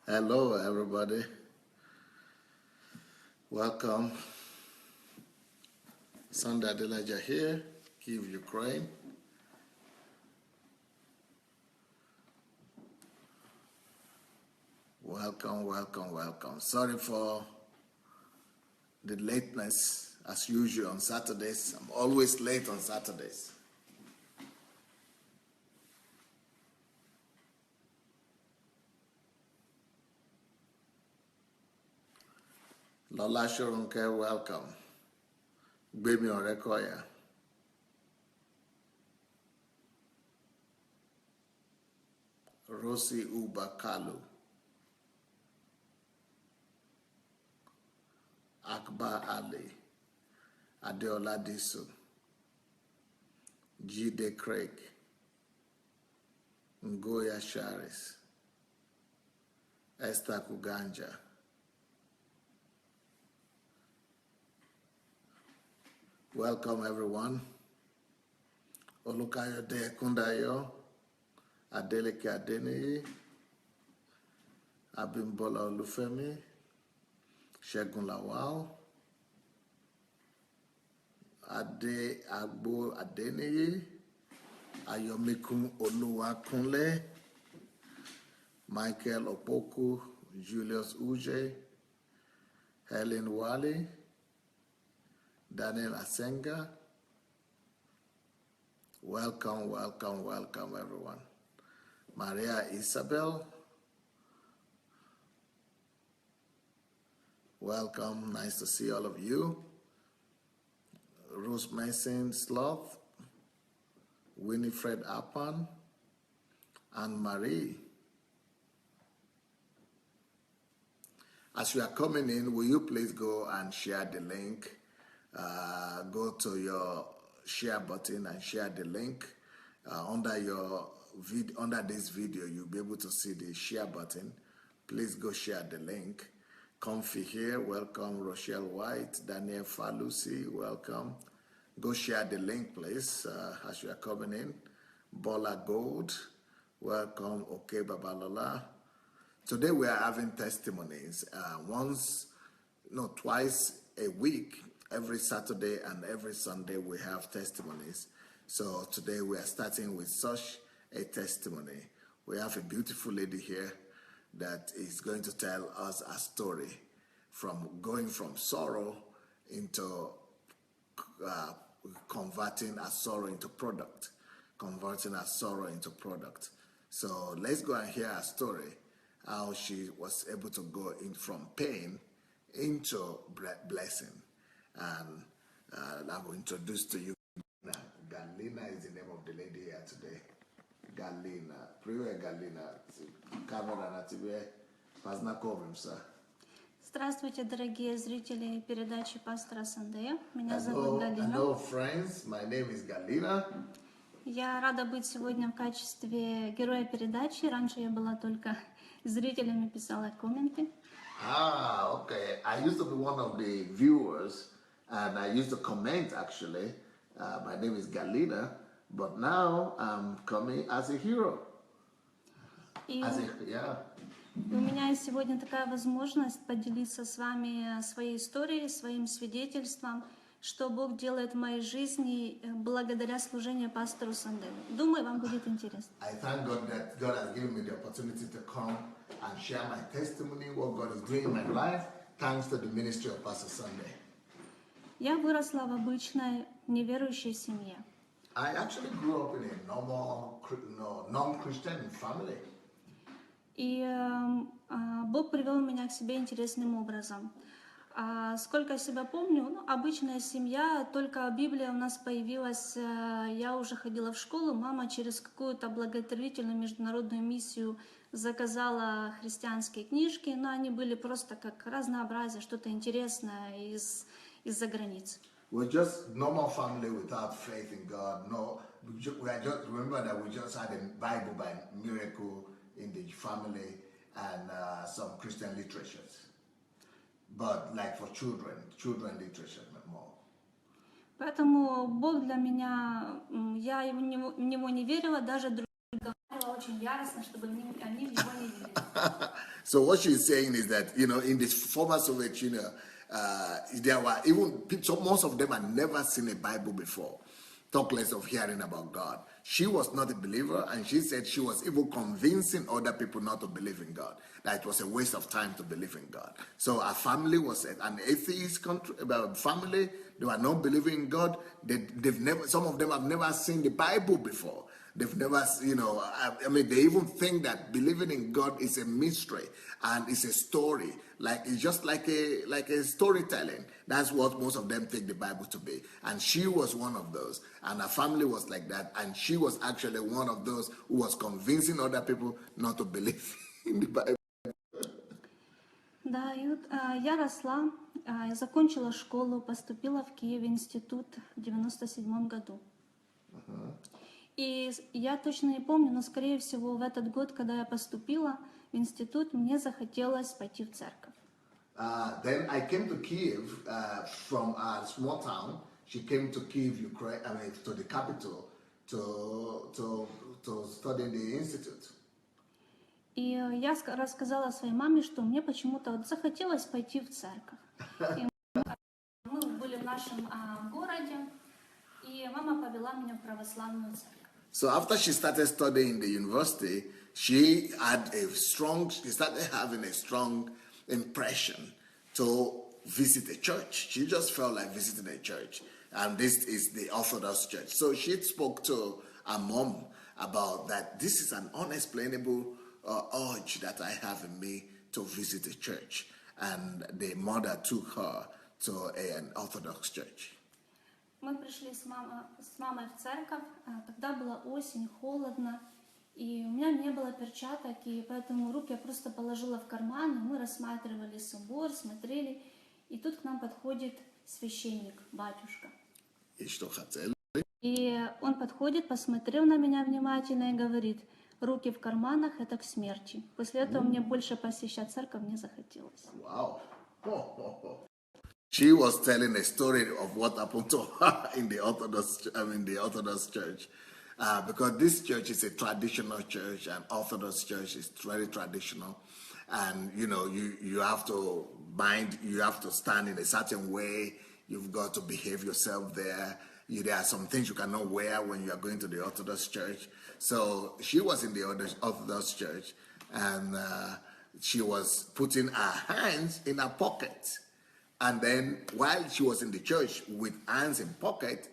Hello, everybody. Welcome. Sunday Adelaja here, Kyiv, Ukraine. Welcome, welcome, welcome. Sorry for the lateness, as usual on Saturdays. I'm always late on Saturdays. Lola Shorunke, welcome. Baby on Rekoya. Rosi Ubakalu. Akbar Ali. Adeola Disu. Jide Craig. Ngoya Sharis. Esther Kuganja. Welcome, everyone. Olukayode Kundayo, Adeleke Adeniyi, Abimbola Olufemi, Segun Lawal, Ade Agbo Adeniyi, Ayomikun Oluwakunle, Michael Opoku, Julius Uje, Helen Wali, Daniel Asenga. Welcome, welcome, welcome, everyone. Maria Isabel. Welcome, nice to see all of you. Rose Mason Sloth, Winifred Apan, and Marie. As you are coming in, will you please go and share the link? Go to your share button and share the link. Under this video, you'll be able to see the share button. Please go share the link. Comfy here, welcome. Rochelle White, Daniel Falusi, welcome. Go share the link, please, as you are coming in. Bola Gold, welcome. Okay, Babalola. Today we are having testimonies. Twice a week. Every Saturday and every Sunday we have testimonies. So today we are starting with such a testimony. We have a beautiful lady here that is going to tell us a story from going from sorrow into converting a sorrow into product. Converting a sorrow into product. So let's go and hear her story, how she was able to go in from pain into blessing. And I will introduce to you Galina is the name of the lady here today. Galina. Привет, Галина. Камера на тебе. Познакомимся. Здравствуйте, дорогие зрители передачи пастора Сандея. Меня зовут Галина. Hello, friends. My name is Galina. Я рада быть сегодня в качестве героя передачи. Раньше я была только зрителями, писала комменты. Okay. I used to be one of the viewers. And I used to comment, actually. My name is Galina, but now I'm coming as a hero. У меня есть сегодня такая возможность поделиться с вами своей историей, своим свидетельством, что Бог делает в моей жизни благодаря служению пастору Сандею. Думаю, вам будет интересно. I thank God that God has given me the opportunity to come and share my testimony, what God is doing in my life, thanks to the ministry of Pastor Sunday. Я выросла в обычной неверующей семье. I actually grew up in a normal, non-Christian family. И Бог привел меня к себе интересным образом. Сколько я себя помню, обычная семья, только Библия у нас появилась, я уже ходила в школу, мама через какую-то благотворительную международную миссию заказала христианские книжки, но они были просто как разнообразие, что-то интересное из-за границ. We're just normal family without faith in God. No, I just remember that we just had a Bible by miracle in the family and some Christian literatures. But like for children literature more. Поэтому Бог для меня, я в него не верила, даже другие говорила, очень яростно, чтобы они в него не верили. So what she's saying is that, in this former Soviet Union, there were even people, most of them had never seen a Bible before, talk less of hearing about God. She was not a believer, and she said she was even convincing other people not to believe in God, that it was a waste of time to believe in God. So her family was an atheist family. They were not believing in God. Some of them have never seen the Bible before. They've never, they even think that believing in God is a mystery and it's a story. Like it's just like a storytelling. That's what most of them take the Bible to be. And she was one of those. And her family was like that. And she was actually one of those who was convincing other people not to believe in the Bible. Да, и вот я росла, я закончила школу, поступила в Киеве институт в 97 году. И я точно не помню, но, скорее всего, в этот год, когда я поступила в институт, мне захотелось пойти в церковь. Then I came to Kiev from a small town. She came to Kiev, Ukraine, to the capital to study in the institute. И я рассказала своей маме, что мне почему-то вот захотелось пойти в церковь. И мы были в нашем городе, и мама повела меня в православную церковь. So after she started studying in the university, she started having a strong impression to visit a church. She just felt like visiting a church. And this is the Orthodox Church. So she spoke to her mom about that. This is an unexplainable urge that I have in me to visit a church. And the mother took her to an Orthodox church. Мы пришли с мамой в церковь, тогда была осень, холодно, и у меня не было перчаток, и поэтому руки я просто положила в карман, и мы рассматривали собор, смотрели, и тут к нам подходит священник, батюшка. И он подходит, посмотрел на меня внимательно и говорит: руки в карманах — это к смерти. После этого мне больше посещать церковь не захотелось. Wow. She was telling a story of what happened to her in the Orthodox Church. Because this church is a traditional church, and Orthodox Church is very traditional. And, you have to stand in a certain way. You've got to behave yourself there. There are some things you cannot wear when you are going to the Orthodox Church. So she was in the Orthodox Church, and she was putting her hands in her pocket. And then while she was in the church with hands in pocket,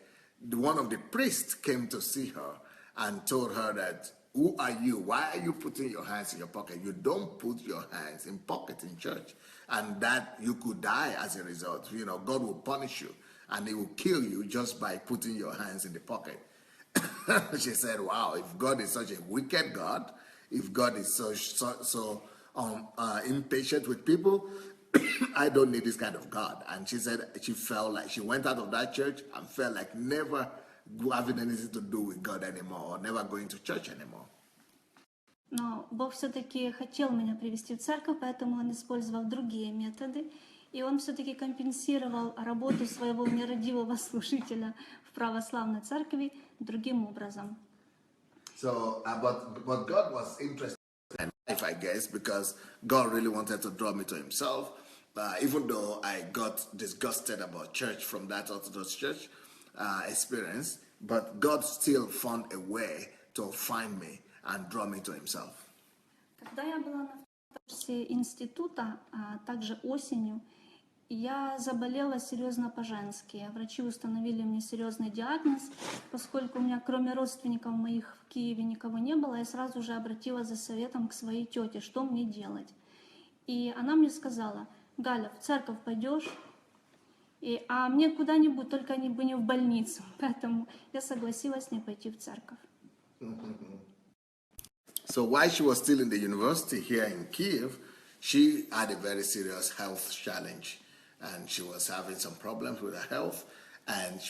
one of the priests came to see her and told her that, who are you? Why are you putting your hands in your pocket? You don't put your hands in pocket in church. And that you could die as a result. God will punish you, and he will kill you just by putting your hands in the pocket. She said, wow, if God is such a wicked God, if God is so impatient with people, I don't need this kind of God. And she said she felt like she went out of that church and felt like never having anything to do with God anymore, or never going to church anymore. Но Бог все-таки хотел меня привести в церковь, поэтому Он использовал другие методы. И Он все-таки компенсировал работу своего нерадивого служителя в православной церкви другим образом. So, but God was interested in my life, I guess, because God really wanted to draw me to Himself. Even though I got disgusted about church from that Orthodox church experience, but God still found a way to find me and draw me to Himself. Когда я была на курсе института, также осенью, я заболела серьезно по-женски. Врачи установили мне серьезный диагноз. Поскольку у меня, кроме родственников моих в Киеве, никого не было, я сразу же обратилась за советом к своей тете, что мне делать. И она мне сказала: Галя, в церковь пойдешь? А мне куда-нибудь, только не в больницу. Поэтому я согласилась с ней пойти в церковь. So while she was still in the university here in Kiev, she had a very serious health challenge, and she was having some problems with her health.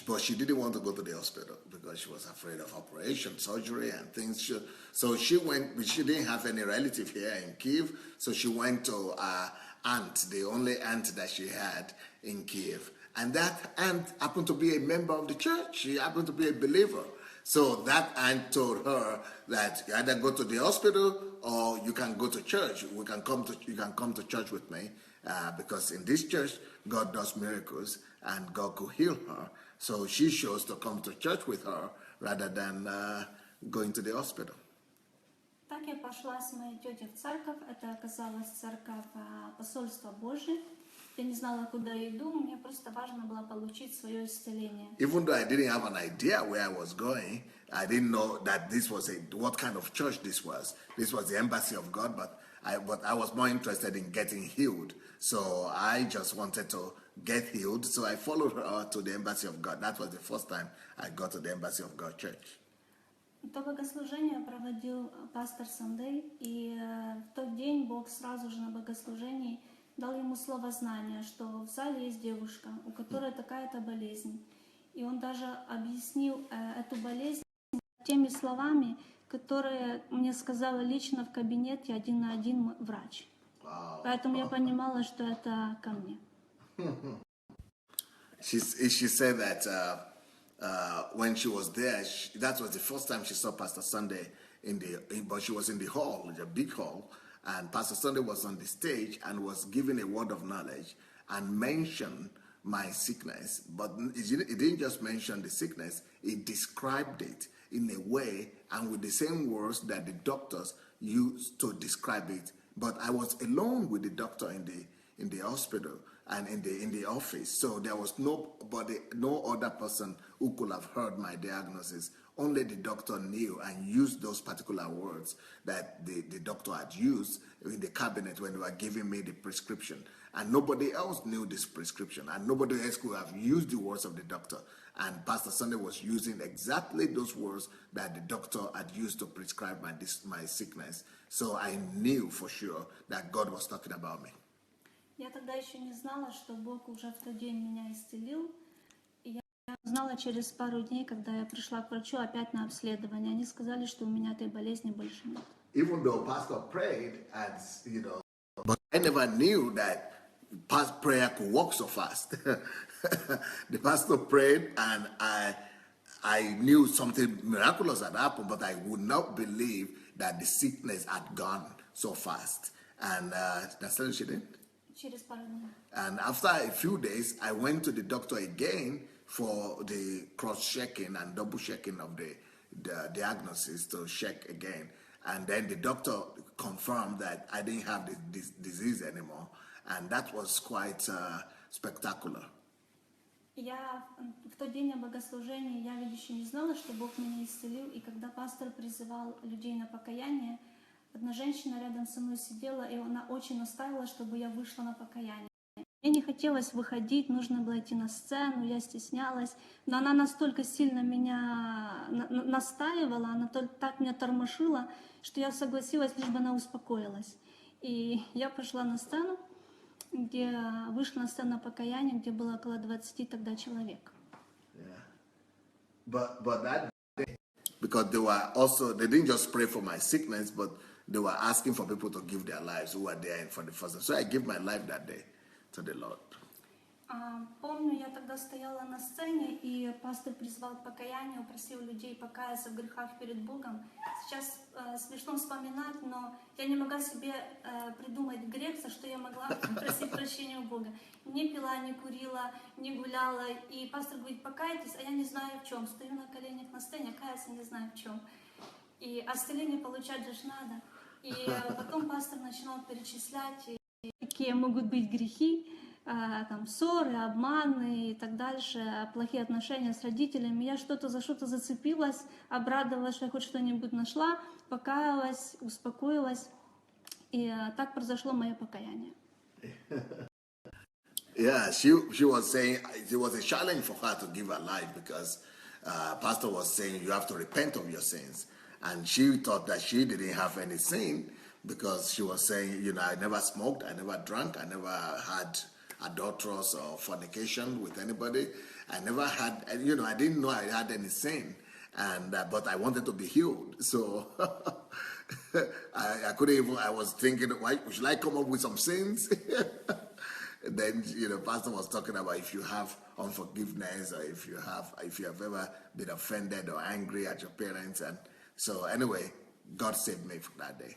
But she didn't want to go to the hospital because she was afraid of operation, surgery, and things. So she went. She didn't have any relative here in Kiev, so she went to her aunt, the only aunt that she had in Kiev. And that aunt happened to be a member of the church. She happened to be a believer. So that aunt told her that you either go to the hospital or you can go to church. You can come to church with me because in this church God does miracles and God could heal her. So she chose to come to church with her rather than going to the hospital. Так я пошла с моей тетей в церковь. Это оказалась церковь посольства Божие. Я не знала, куда иду, мне просто важно было получить свое исцеление. Even though I didn't have an idea where I was going, I didn't know that this was what kind of church this was. This was the embassy of God, but I was more interested in getting healed. So I just wanted to get healed. So I followed her to the embassy of God. That was the first time I got to the embassy of God church. То богослужение проводил пастор Сандей, и в тот день Бог сразу же на богослужении дал ему слово знания, что в зале есть девушка, у которой такая-то болезнь. И он даже объяснил эту болезнь теми словами, которые мне сказала лично в кабинете один на один врач. Поэтому я понимала, что это ко мне. She said that when she was there, that was the first time she saw Pastor Sunday but she was in the hall, the big hall, and Pastor Sunday was on the stage and was giving a word of knowledge and mentioned my sickness. But it didn't just mention the sickness, it described it in a way and with the same words that the doctors used to describe it. But I was alone with the doctor in the hospital and in the office, so there was no other person who could have heard my diagnosis. Only the doctor knew and used those particular words that the doctor had used in the cabinet when they were giving me the prescription. And nobody else knew this prescription, and nobody else could have used the words of the doctor. And Pastor Sunday was using exactly those words that the doctor had used to prescribe my sickness. So I knew for sure that God was talking about me. Я тогда еще не знала, что Бог уже в тот день меня исцелил. И я узнала через пару дней, когда я пришла к врачу опять на обследование. Они сказали, что у меня этой болезни больше нет. Even though Pastor prayed, but I never knew that prayer could work so fast. The pastor prayed, and I knew something miraculous had happened, but I would not believe that the sickness had gone so fast. And that's what she did. And after a few days, I went to the doctor again for the cross-checking and double-checking of the diagnosis to check again. And then the doctor confirmed that I didn't have this disease anymore. And that was quite spectacular. Я в тот день на богослужении, я ведь еще не знала, что Бог меня исцелил. И когда пастор призывал людей на покаяние, одна женщина рядом со мной сидела, и она очень настаивала, чтобы я вышла на покаяние. Мне не хотелось выходить, нужно было идти на сцену, я стеснялась. Но она настолько сильно меня настаивала, она так меня тормошила, что я согласилась, лишь бы она успокоилась. И я пошла на сцену, вышла на сцену покаяния, где было около 20 тогда человек. But that day, because they didn't just pray for my sickness, but they were asking for people to give their lives who were there for the first time. So I gave my life that day to the Lord. Помню, я тогда стояла на сцене, и пастор призвал к покаянию, просил людей покаяться в грехах перед Богом. Сейчас смешно вспоминать, но я не могла себе придумать грех, за что я могла просить прощения у Бога. Не пила, не курила, не гуляла, и пастор говорит: покайтесь, а я не знаю в чем. Стою на коленях на сцене, каяться не знаю в чем. И исцеление получать же надо. И потом пастор начинал перечислять, какие могут быть грехи, там, ссоры, обманы и так дальше, плохие отношения с родителями. Я за что-то зацепилась, обрадовалась, что я хоть что-нибудь нашла, покаялась, успокоилась. И так произошло мое покаяние. Yeah, she was saying it was a challenge for her to give her life because pastor was saying you have to repent of your sins. And she thought that she didn't have any sin because she was saying, I never smoked, I never drank, I never had adulterous or fornication with anybody. I never had, I didn't know I had any sin, but I wanted to be healed. So I couldn't even, I was thinking, why should I come up with some sins? Then pastor was talking about if you have unforgiveness, or if you have ever been offended or angry at your parents. And so anyway, God saved me from that day.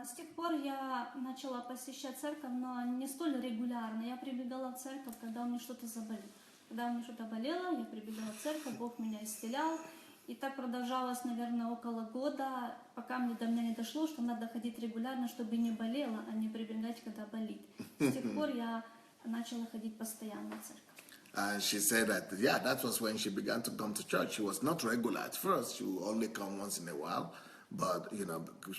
С тех пор я начала посещать церковь, но не столь регулярно. Я прибегала в церковь, когда у меня что-то заболело. Когда у меня что-то болело, я прибегала в церковь, Бог меня исцелял. И так продолжалось, наверное, около года, пока до меня не дошло, что надо ходить регулярно, чтобы не болело, а не прибегать, когда болит. С тех пор я начала ходить постоянно в церковь. And she said that, yeah, that was when she began to come to church. She was not regular at first. She would only come once in a while. But,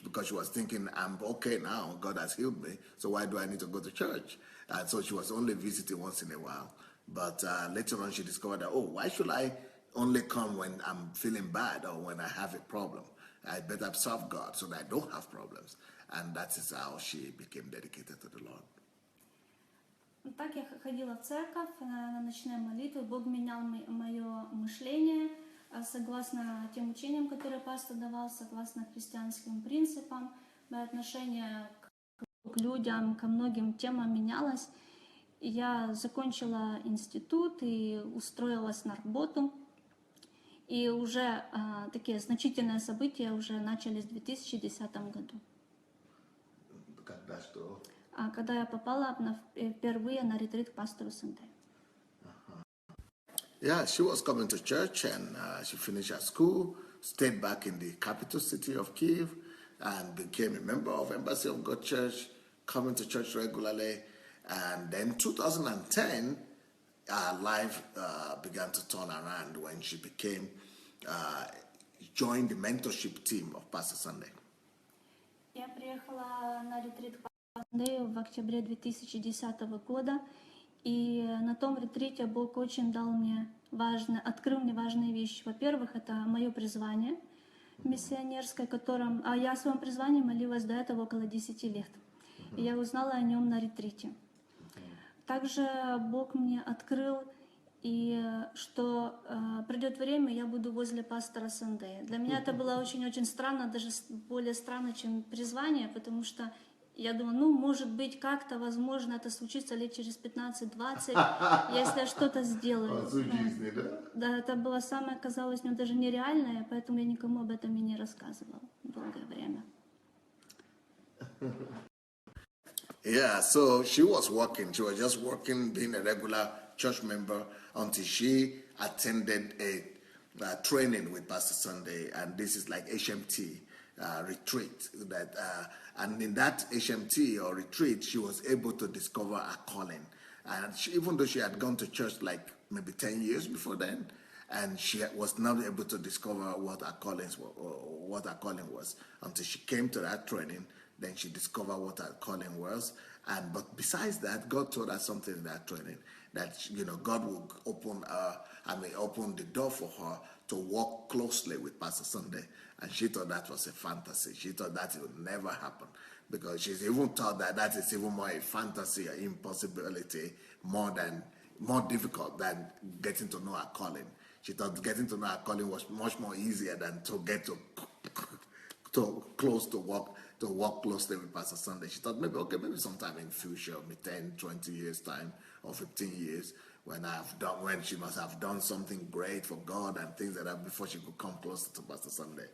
because she was thinking, I'm okay now, God has healed me, so why do I need to go to church? And so she was only visiting once in a while. But later on she discovered that, why should I only come when I'm feeling bad or when I have a problem? I better serve God so that I don't have problems. And that is how she became dedicated to the Lord. Так я ходила в церковь на ночные молитвы. Бог менял мое мышление согласно тем учениям, которые пастор давал, согласно христианским принципам. Мое отношение к людям, ко многим темам менялось. Я закончила институт и устроилась на работу. И уже такие значительные события уже начались в 2010 году. Когда что? Когда я попала впервые на ретрит к пастору Сандею. Yeah, she was coming to church, and she finished her school, stayed back in the capital city of Kyiv, and became a member of Embassy of God Church, coming to church regularly. And then 2010, her life began to turn around when she joined the mentorship team of Pastor Sunday. Я приехала на ретрит к пастору Сандею в октябре 2010 года. И на том ретрите Бог очень открыл мне важные вещи. Во-первых, это мое призвание миссионерское, а я о своем призвании молилась до этого около 10 лет. И я узнала о нем на ретрите. Также Бог мне открыл, что придет время, я буду возле пастора Сандея. Для меня это было очень-очень странно, даже более странно, чем призвание, потому что я думаю, может быть, как-то, возможно, это случится лет через 15-20, если я что-то сделаю. Да, это было самое, казалось мне, даже нереальное, поэтому я никому об этом и не рассказывала долгое время. Yeah, so she was just working, being a regular church member until she attended a training with Pastor Sunday, and this is like HMT retreat. And in that HMT or retreat, she was able to discover her calling. And even though she had gone to church like maybe 10 years before then, and she was not able to discover what her calling was until she came to that training. Then she discovered what her calling was. But besides that, God told her something in that training, that God will open the door for her to work closely with Pastor Sunday. And she thought that was a fantasy. She thought that it would never happen, because she's even thought that is even more a fantasy, an impossibility, more difficult than getting to know her calling. She thought getting to know her calling was much more easier than to get to work closely with Pastor Sunday. She thought maybe sometime in future, maybe 10, 20 years time or 15 years, when she must have done something great for God and things like that before she could come closer to Pastor Sunday.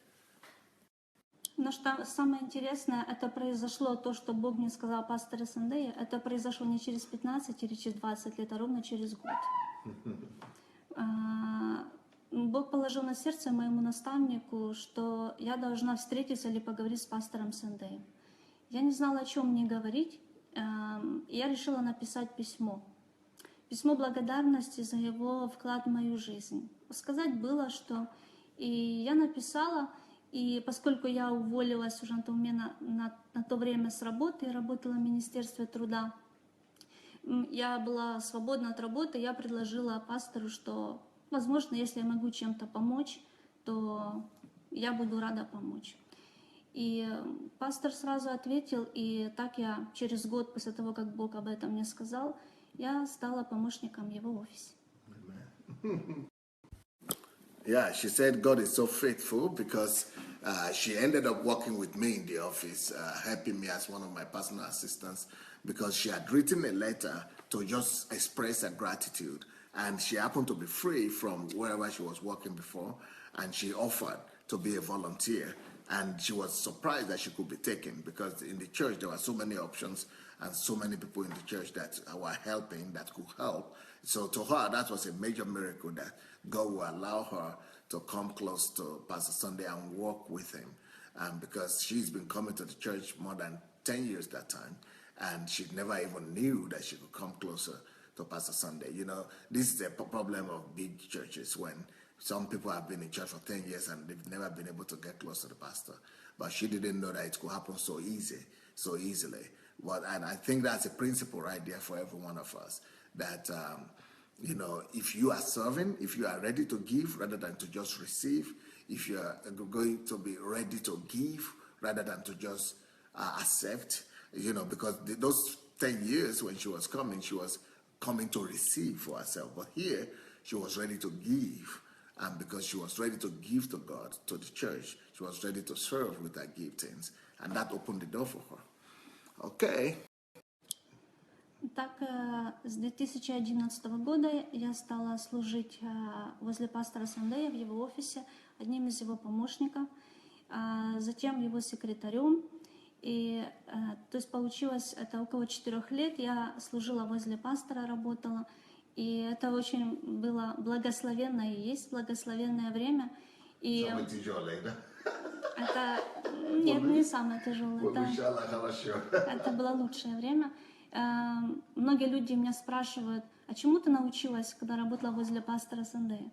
Но что самое интересное, это произошло, то, что Бог мне сказал пастору Сандею, это произошло не через 15 или через 20 лет, а ровно через год. Бог положил на сердце моему наставнику, что я должна встретиться или поговорить с пастором Сандеем. Я не знала, о чем мне говорить, и я решила написать письмо. Письмо благодарности за его вклад в мою жизнь. Сказать было, что... И я написала, и поскольку я уволилась уже на то время с работы, я работала в Министерстве труда, я была свободна от работы, я предложила пастору, что, возможно, если я могу чем-то помочь, то я буду рада помочь. И пастор сразу ответил, и так я через год после того, как Бог об этом мне сказал, я стала помощником в его офисе. Yeah, she said God is so faithful, because she ended up working with me in the office, helping me as one of my personal assistants. because she had written a letter to just express her gratitude, and she happened to be free from wherever she was working before, and she offered to be a volunteer. And she was surprised that she could be taken, because in the church there were so many options and so many people in the church that were helping, that could help. So to her, that was a major miracle, that God will allow her to come close to Pastor Sunday and work with him. Because she's been coming to the church more than 10 years that time, and she never even knew that she could come closer to Pastor Sunday. You know, this is a problem of big churches, when some people have been in church for 10 years and they've never been able to get close to the pastor. But she didn't know that it could happen so easily. And I think that's a principle right there for every one of us, that, you know, if you are serving, if you are ready to give rather than to just receive, if you are going to be ready to give rather than to just accept, you know, because those 10 years when she was coming to receive for herself. But here, she was ready to give. And because she was ready to give to God, to the church, she was ready to serve with her giftings. And that opened the door for her. Okay. Так, с 2011 года я стала служить возле пастора Сандея в его офисе, одним из его помощников, затем его секретарем. И, то есть получилось, это около 4 лет я служила возле пастора, работала. И это очень было благословенное и есть благословенное время. И самое тяжелое, да? Это нет, не самое тяжелое. Это было лучшее время. Многие люди меня спрашивают, а чему ты научилась, когда работала возле пастора Сандея?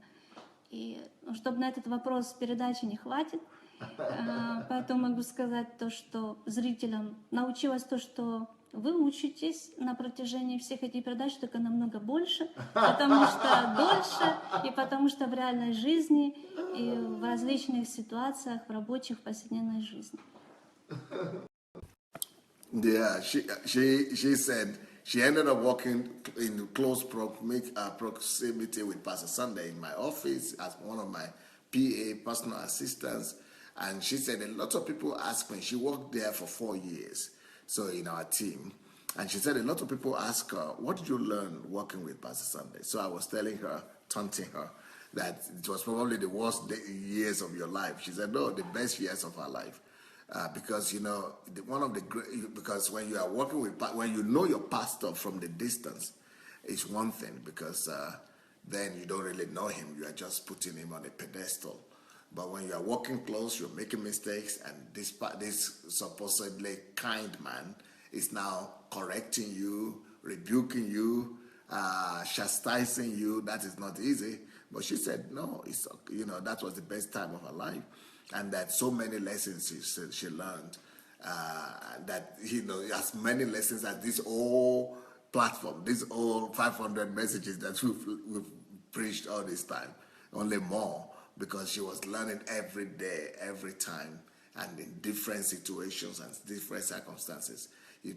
И чтобы на этот вопрос передачи не хватит, поэтому могу сказать то, что зрителям научилась то, что вы учитесь на протяжении всех этих передач, только намного больше, потому что дольше, и потому что в реальной жизни, и в различных ситуациях, в рабочих, повседневной жизни. Yeah, she said she ended up working in close proximity with Pastor Sunday in my office as one of my PA, personal assistants. And she said a lot of people ask me, she worked there for 4 years, so in our team. And she said a lot of people ask her, what did you learn working with Pastor Sunday? So I was telling her, taunting her, that it was probably the worst years of your life. She said, no, the best years of her life. Because, you know, because when you are working with, when you know your pastor from the distance, it's one thing, because then you don't really know him. You are just putting him on a pedestal. But when you are working close, you're making mistakes, and this supposedly kind man is now correcting you, rebuking you, chastising you. That is not easy. But she said, no, it's, you know, that was the best time of her life. And that so many lessons she learned, that, you know, as many lessons as this whole platform, this whole 500 messages that we've preached all this time, only more, because she was learning every day, every time, and in different situations and different circumstances.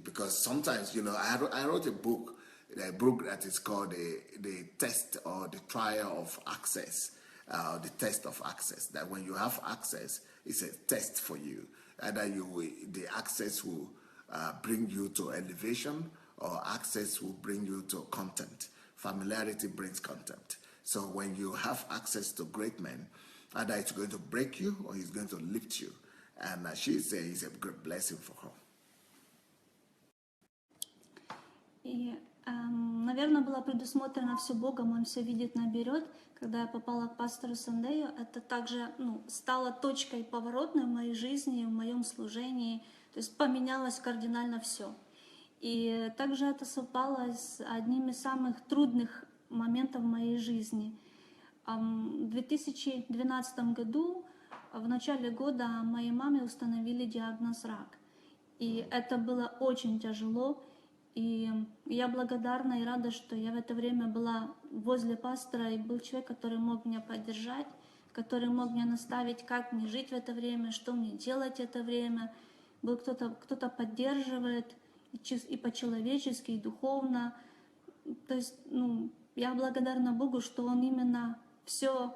Because sometimes, you know, I wrote a book that is called the Test or the Trial of Access. The test of access, that when you have access, it's a test for you. Either the access will bring you to elevation, or access will bring you to contempt. Familiarity brings contempt. So when you have access to great men, either it's going to break you or it's going to lift you. And she says it's a great blessing for her. Наверное, было предусмотрено все Богом, Он все видит наперед. Когда я попала к пастору Сандею, это также стало точкой поворотной в моей жизни, в моем служении. То есть поменялось кардинально все. И также это совпало с одним из самых трудных моментов в моей жизни. В 2012 году, в начале года, моей маме установили диагноз рак. И это было очень тяжело. И я благодарна и рада, что я в это время была возле пастора, и был человек, который мог меня поддержать, который мог меня наставить, как мне жить в это время, что мне делать в это время. Был кто-то поддерживает и по-человечески, и духовно. То есть, я благодарна Богу, что Он именно все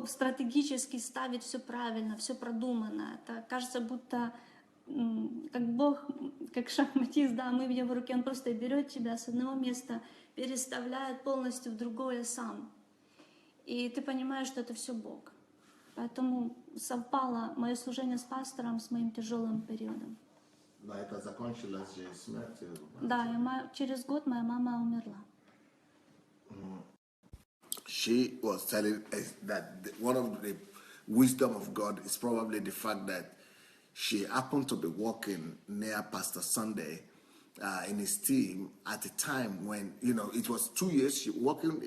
стратегически ставит, все правильно, все продумано. Это кажется, будто как Бог, как шахматист, да, мы в Его руке, Он просто берет тебя с одного места, переставляет полностью в другое сам. И ты понимаешь, что это все Бог. Поэтому совпало мое служение с пастором с моим тяжелым периодом. Да, это закончилось же смертью. Да, и через год моя мама умерла. She was telling us that one of the wisdom of God is probably the fact that she happened to be walking near Pastor Sunday in his team at a time when, you know, it was 2 years. She working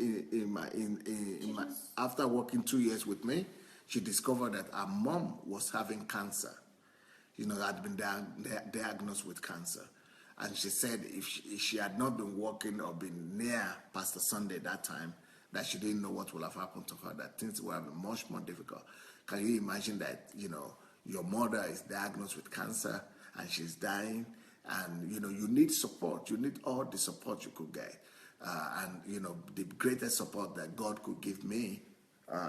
after working 2 years with me, she discovered that her mom was having cancer. You know, had been diagnosed with cancer. And she said if she had not been working or been near Pastor Sunday that time, that she didn't know what would have happened to her, that things would have been much more difficult. Can you imagine that, you know, your mother is diagnosed with cancer and she's dying, and, you know, you need support. You need all the support you could get. And, you know, the greatest support that God could give me,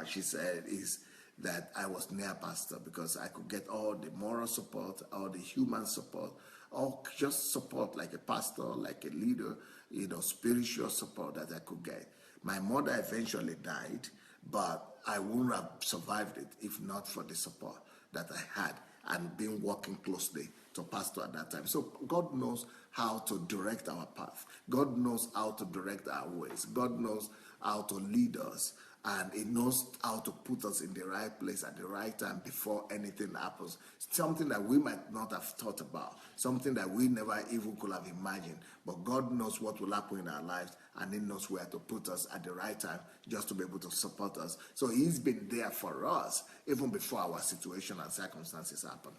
she said, is that I was near Pastor, because I could get all the moral support, all the human support, or just support like a pastor, like a leader, you know, spiritual support that I could get. My mother eventually died, but I wouldn't have survived it if not for the support that I had and been working closely to Pastor at that time. So God knows how to direct our path. God knows how to direct our ways. God knows how to lead us. And He knows how to put us in the right place at the right time before anything happens. Something that we might not have thought about, something that we never even could have imagined. But God knows what will happen in our lives, and He knows where to put us at the right time just to be able to support us. So He's been there for us even before our situation and circumstances happen.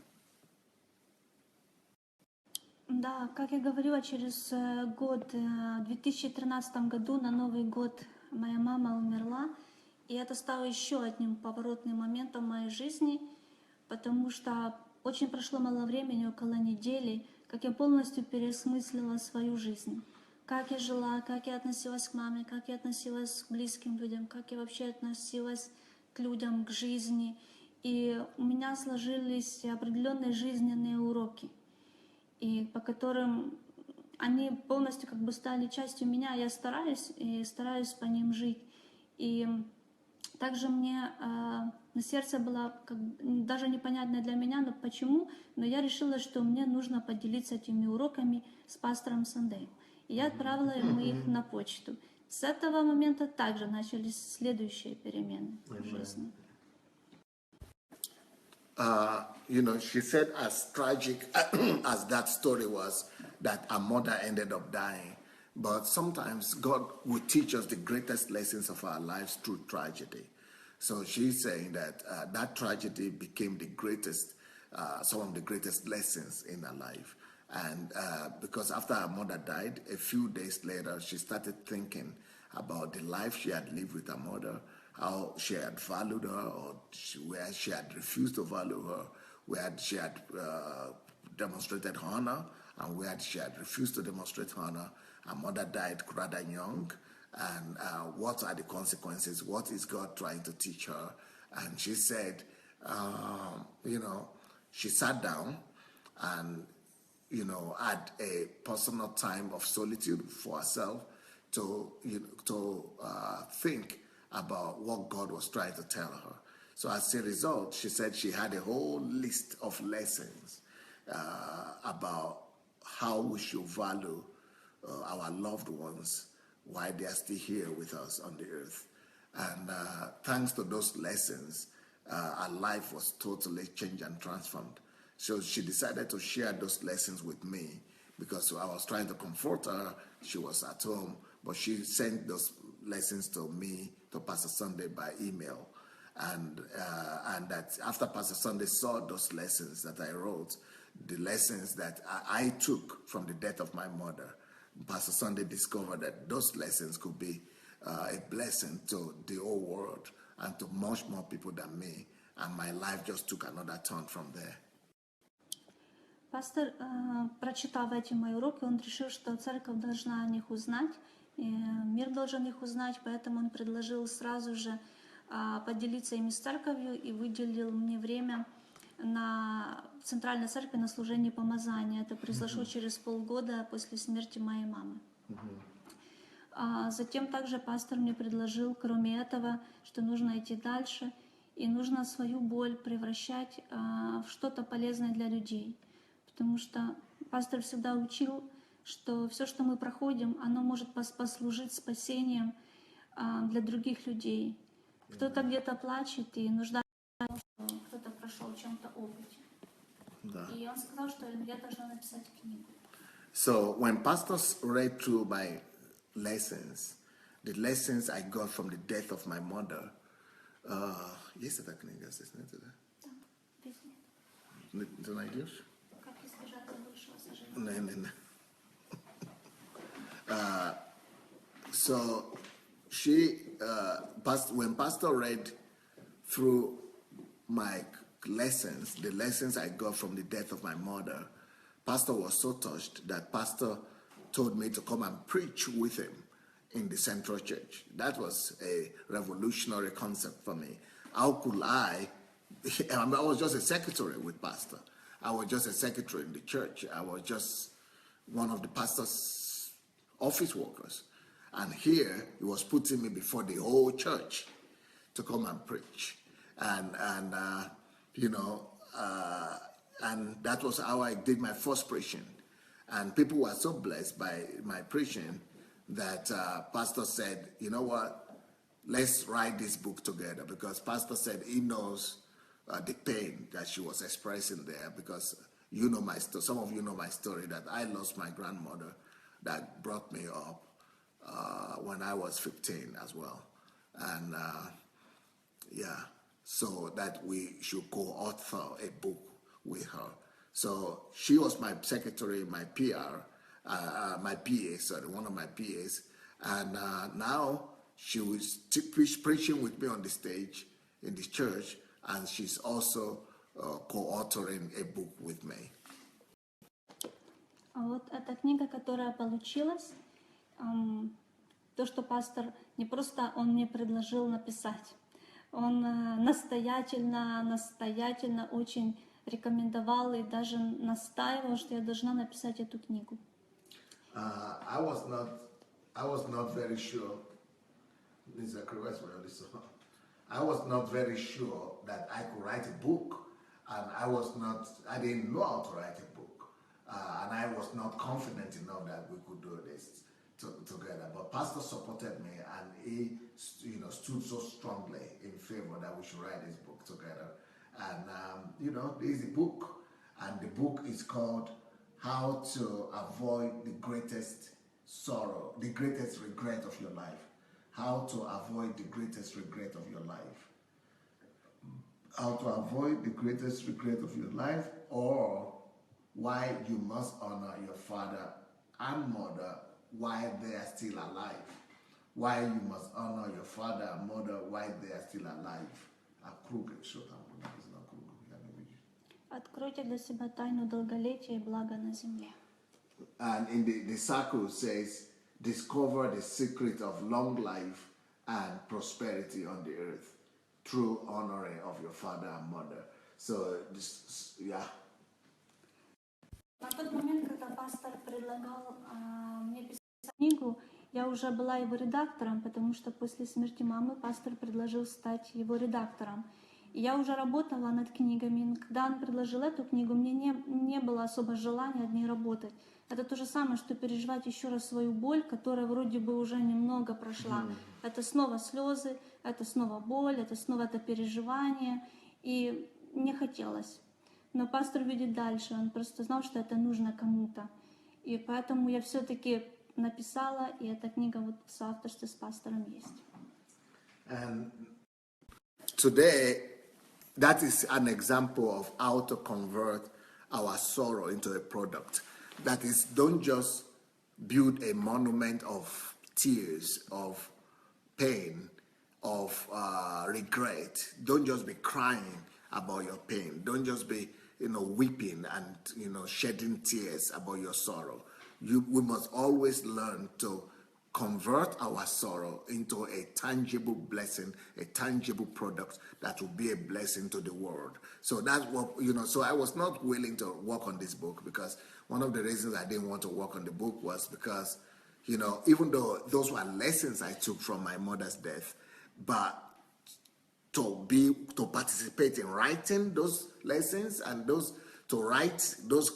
Да, как я говорила, через год, в 2013 году, на Новый год, моя мама умерла. И это стало еще одним поворотным моментом в моей жизни, потому что очень прошло мало времени, около недели, как я полностью переосмыслила свою жизнь. Как я жила, как я относилась к маме, как я относилась к близким людям, как я вообще относилась к людям, к жизни. И у меня сложились определенные жизненные уроки, и по которым они полностью как бы стали частью меня. Я стараюсь по ним жить. И также мне на сердце было даже непонятно для меня, но почему, но я решила, что мне нужно поделиться этими уроками с пастором Сандеем. И я отправила ему их на почту. С этого момента также начались следующие перемены в жизни. You know, she said as tragic as that story was, that her mother ended up dying. But sometimes God will teach us the greatest lessons of our lives through tragedy. So she's saying that that tragedy became the greatest, some of the greatest lessons in her life. And because after her mother died, a few days later, she started thinking about the life she had lived with her mother, how she had valued her, or where she had refused to value her, where she had demonstrated honor, and where she had refused to demonstrate honor. Her mother died rather young, and what are the consequences? What is God trying to teach her? And she said, you know, she sat down and, you know, had a personal time of solitude for herself to, you know, to think about what God was trying to tell her. So as a result, she said she had a whole list of lessons about how we should value our loved ones while they are still here with us on the earth. And thanks to those lessons, her life was totally changed and transformed. So she decided to share those lessons with me, because I was trying to comfort her. She was at home, but she sent those lessons to me, to Pastor Sunday, by email. And that after Pastor Sunday saw those lessons that I wrote, the lessons that I took from the death of my mother, Pastor Sunday discovered that those lessons could be a blessing to the whole world and to much more people than me. And my life just took another turn from there. Пастор, прочитав эти мои уроки, он решил, что церковь должна о них узнать, мир должен их узнать, поэтому он предложил сразу же поделиться ими с церковью и выделил мне время на в Центральной Церкви на служении помазания. Это произошло через полгода после смерти моей мамы. Затем также пастор мне предложил, кроме этого, что нужно идти дальше, и нужно свою боль превращать в что-то полезное для людей. Потому что пастор всегда учил, что все, что мы проходим, оно может послужить спасением для других людей. Кто-то где-то плачет и нуждается, что кто-то прошел в чем-то опыте. Да. И он сказал, что я должна написать книгу. So when pastors read through my lessons, the lessons I got from the death of my mother, есть эта книга, естественно, да? Да, без нет. Ты найдешь? Как избежать большего сожаления? No. So when Pastor read through my lessons, the lessons I got from the death of my mother, Pastor was so touched that Pastor told me to come and preach with him in the Central Church. That was a revolutionary concept for me. How could I was just a secretary with Pastor. I was just a secretary in the church. I was just one of the pastor's office workers. And here, he was putting me before the whole church to come and preach. And that was how I did my first preaching. And people were so blessed by my preaching that Pastor said, you know what, let's write this book together, because Pastor said he knows the pain that she was expressing there, because you know my story. Some of you know my story, that I lost my grandmother that brought me up when I was 15 as well. And so that we should co-author a book with her. So she was my secretary, my PR, my PA, sorry, one of my PAs. And now she was preaching with me on the stage in the church, and she's also co-authoring a book with me. А вот эта книга, которая получилась, то, что пастор не просто он мне предложил написать, он настоятельно очень рекомендовал и даже настаивал, что я должна написать эту книгу. I was not very sure. I was not very sure that I could write a book, and I didn't know how to write a book, and I was not confident enough that we could do this together. But Pastor supported me, and he, stood so strongly in favor that we should write this book together. And there is a book, and the book is called "How to Avoid the Greatest Sorrow, the Greatest Regret of Your Life." How to avoid the greatest regret of your life. How to avoid the greatest regret of your life, or why you must honor your father and mother while they are still alive. Why you must honor your father and mother while they are still alive. Откройте для себя тайну долголетия и блага на земле. And in the circle says, discover the secret of long life and prosperity on the earth through honoring of your father and mother. So, На тот момент, когда пастор предлагал мне писать книгу, я уже была его редактором, потому что после смерти мамы пастор предложил стать его редактором. И я уже работала над книгами. Когда он предложил эту книгу, мне не было особо желания над ней работать. Это то же самое, что переживать еще раз свою боль, которая вроде бы уже немного прошла. Это снова слезы, это снова боль, это снова это переживание. И не хотелось. Но пастор видит дальше, он просто знал, что это нужно кому-то. И поэтому я все-таки написала, и эта книга вот в соавторстве с пастором есть. And today, that is an example of how to convert our sorrow into a product. That is, don't just build a monument of tears, of pain, of regret. Don't just be crying about your pain. Don't just be, weeping and, shedding tears about your sorrow. We must always learn to convert our sorrow into a tangible blessing, a tangible product that will be a blessing to the world. So that's what, so I was not willing to work on this book, because one of the reasons I didn't want to work on the book was because, even though those were lessons I took from my mother's death, but to participate in writing those lessons and to write those,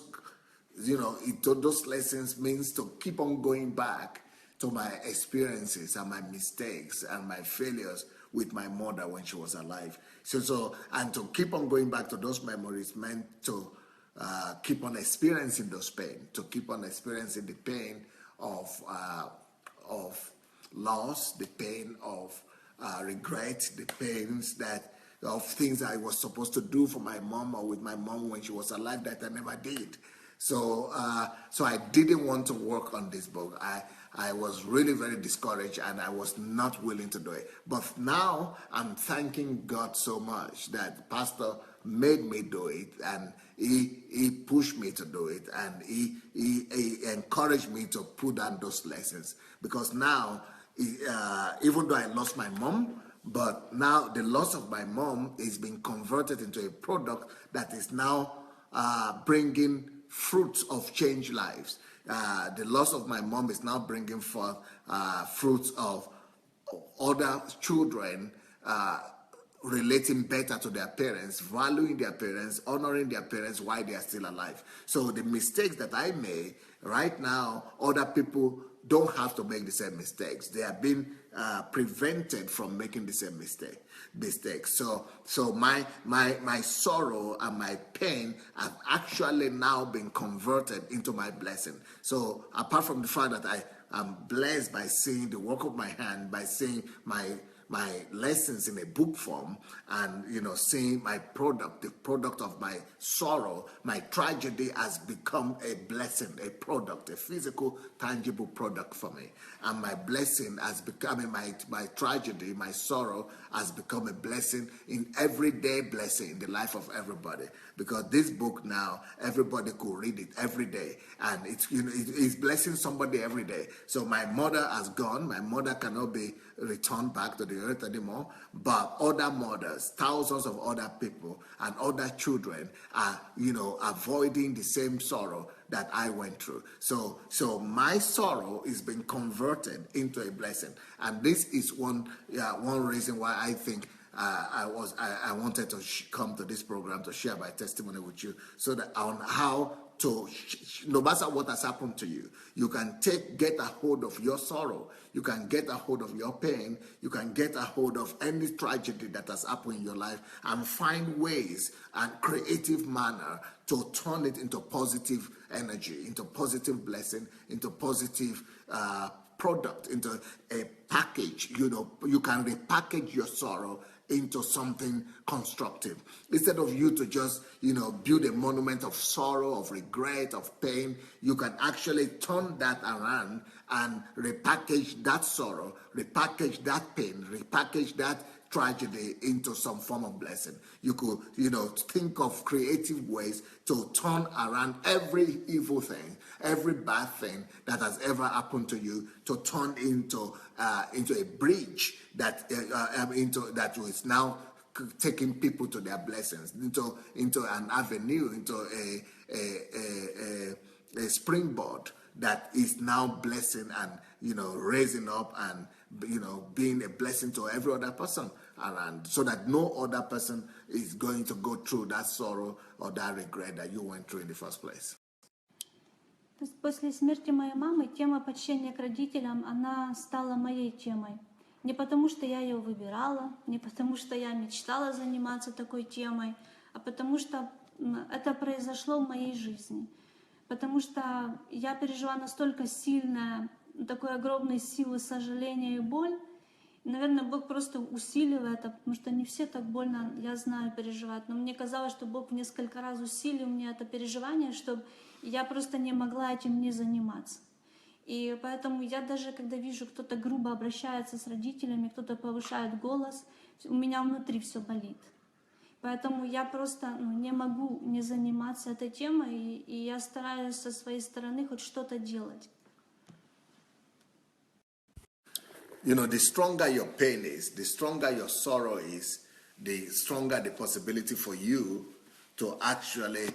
those lessons means to keep on going back to my experiences and my mistakes and my failures with my mother when she was alive. And to keep on going back to those memories meant to keep on experiencing those pain, to keep on experiencing the pain of loss, the pain of regret, the pains of things I was supposed to do for my mom or with my mom when she was alive that I never did. So I didn't want to work on this book. I was really very discouraged, and I was not willing to do it. But now I'm thanking God so much that the pastor made me do it, and he pushed me to do it, and he encouraged me to put down those lessons. Because now, even though I lost my mom, but now the loss of my mom is being converted into a product that is now bringing fruits of changed lives. The loss of my mom is now bringing forth fruits of other children relating better to their parents, valuing their parents, honoring their parents while they are still alive. So the mistakes that I made, right now, other people don't have to make the same mistakes. They have been prevented from making the same mistakes. So my sorrow and my pain have actually now been converted into my blessing. So apart from the fact that I am blessed by seeing the work of my hand, by seeing my lessons in a book form, and seeing my product, the product of my sorrow, my tragedy has become a blessing, a product, a physical, tangible product for me. And my blessing has become, my tragedy, my sorrow has become a blessing, in everyday blessing in the life of everybody. Because this book now, everybody could read it every day, and it's blessing somebody every day. So my mother has gone. My mother cannot be returned back to the earth anymore, but other mothers, thousands of other people and other children are avoiding the same sorrow that I went through. So my sorrow is being converted into a blessing, and this is one reason why I think I wanted to come to this program to share my testimony with you, so that on how to, no matter what has happened to you, you can get a hold of your sorrow, you can get a hold of your pain, you can get a hold of any tragedy that has happened in your life, and find ways and creative manner to turn it into positive energy, into positive blessing, into positive product, into a package. You can repackage your sorrow into something constructive. Instead of you to just, build a monument of sorrow, of regret, of pain, you can actually turn that around and repackage that sorrow, repackage that pain, repackage that tragedy into some form of blessing. You could, think of creative ways to turn around every evil thing, every bad thing that has ever happened to you, to turn into a bridge that is now taking people to their blessings, into an avenue, into a springboard that is now blessing and raising up and being a blessing to every other person around, so that no other person is going to go through that sorrow or that regret that you went through in the first place. То есть после смерти моей мамы тема почтения к родителям, она стала моей темой. Не потому, что я ее выбирала, не потому, что я мечтала заниматься такой темой, а потому что это произошло в моей жизни. Потому что я пережила настолько сильно, такой огромной силы сожаления и боль. И, наверное, Бог просто усиливает это, потому что не все так больно, я знаю, переживают. Но мне казалось, что Бог в несколько раз усилил мне это переживание, чтобы я просто не могла этим не заниматься. И поэтому я даже, когда вижу, кто-то грубо обращается с родителями, кто-то повышает голос, у меня внутри все болит. Поэтому я просто не могу не заниматься этой темой, и я стараюсь со своей стороны хоть что-то делать. you know, the stronger your pain is, the stronger your sorrow is, the stronger the possibility for you to actually,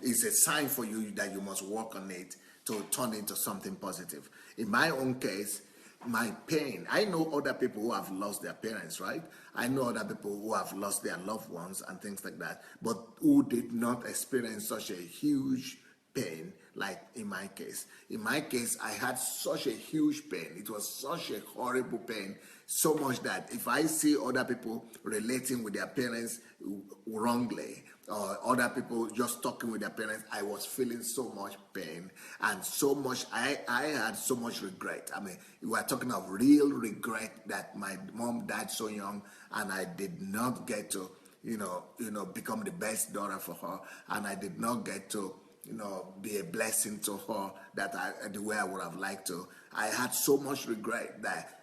it's a sign for you that you must work on it to turn into something positive. In my own case, my pain, I know other people who have lost their parents, right? I know other people who have lost their loved ones and things like that, but who did not experience such a huge pain like in my case. In my case, I had such a huge pain. It was such a horrible pain, so much that if I see other people relating with their parents wrongly, or other people just talking with their parents, I was feeling so much pain and so much, I had so much regret. I mean, we are talking of real regret that my mom died so young and I did not get to, become the best daughter for her, and I did not get to, be a blessing to her the way I would have liked to. I had so much regret that,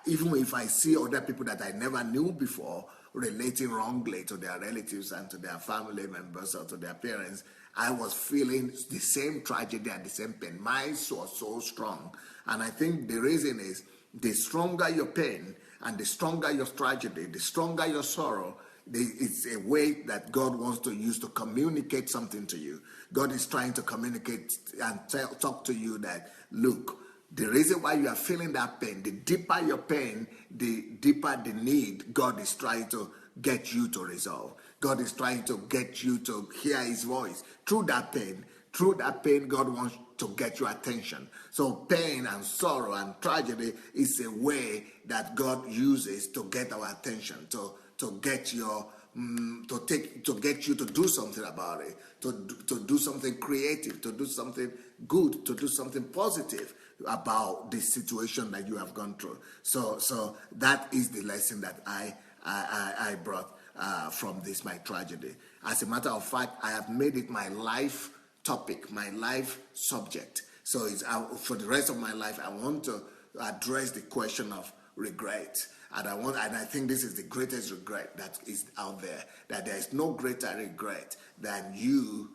even if I see other people that I never knew before relating wrongly to their relatives and to their family members or to their parents, I was feeling the same tragedy and the same pain. Mine was so strong. And I think the reason is the stronger your pain and the stronger your tragedy, the stronger your sorrow, it's a way that God wants to use to communicate something to you. God is trying to communicate and talk to you that, look, the reason why you are feeling that pain, the deeper your pain, the deeper the need God is trying to get you to resolve. God is trying to get you to hear his voice. Through that pain, God wants to get your attention. So pain and sorrow and tragedy is a way that God uses to get our attention, to get your to get you to do something about it, to do something creative, to do something good, to do something positive about the situation that you have gone through. So that is the lesson that I brought from this, my tragedy. As a matter of fact, I have made it my life topic, my life subject. So it's for the rest of my life, I want to address the question of regret. And I think this is the greatest regret that is out there, that there is no greater regret than you,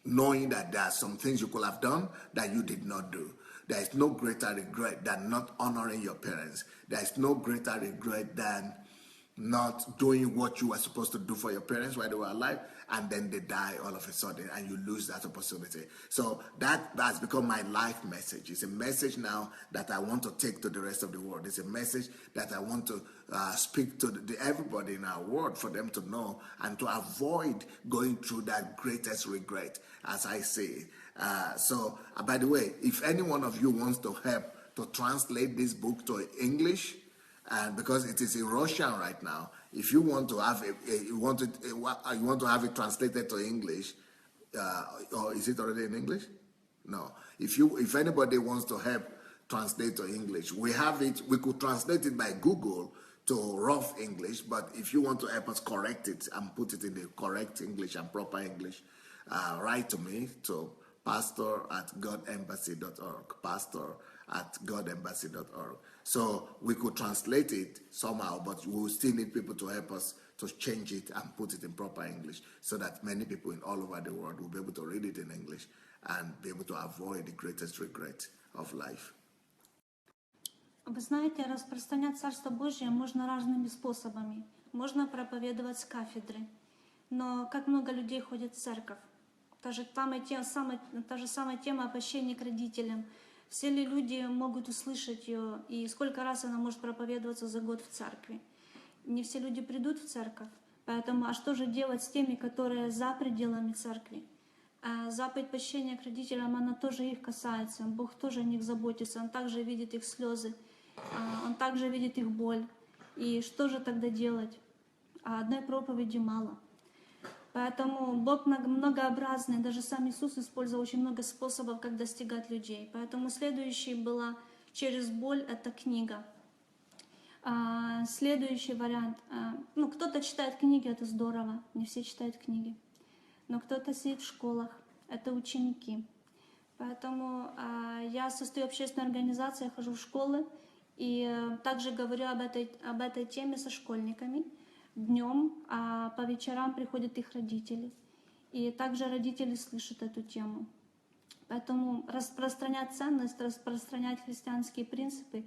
knowing that there are some things you could have done that you did not do. There is no greater regret than not honoring your parents. There is no greater regret than not doing what you were supposed to do for your parents while they were alive, and then they die all of a sudden and you lose that opportunity. So that's become my life message. It's a message now that I want to take to the rest of the world. It's a message that I want to speak to everybody in our world, for them to know and to avoid going through that greatest regret, as I say. By the way, if any one of you wants to help to translate this book to English, and because it is in Russian right now, if you want to have you want to have it translated to English, or is it already in English? No. If anybody wants to help translate to English, we have it. We could translate it by Google to rough English, but if you want to help us correct it and put it in the correct English and proper English, write to me to pastor@godembassy.org. pastor@godembassy.org. So we could translate it somehow, but we will still need people to help us to change it and put it in proper English, so that many people in all over the world will be able to read it in English and be able to avoid the greatest regret of life. Вы знаете, распространять Царство Божье можно разными способами. Можно проповедовать с кафедры. Но как много людей ходит в церковь? Та же самая тема обращения к родителям. Все ли люди могут услышать ее, и сколько раз она может проповедоваться за год в церкви? Не все люди придут в церковь. Поэтому, а что же делать с теми, которые за пределами церкви? Заповедь почтения к родителям, она тоже их касается. Бог тоже о них заботится. Он также видит их слезы. Он также видит их боль. И что же тогда делать? Одной проповеди мало. Поэтому Бог многообразный. Даже сам Иисус использовал очень много способов, как достигать людей. Поэтому следующий была через боль — это книга. Следующий вариант. Кто-то читает книги, это здорово. Не все читают книги. Но кто-то сидит в школах. Это ученики. Поэтому я состою в общественной организации, я хожу в школы. И также говорю об этой теме со школьниками днем, а по вечерам приходят их родители. И также родители слышат эту тему. Поэтому распространять ценность, распространять христианские принципы,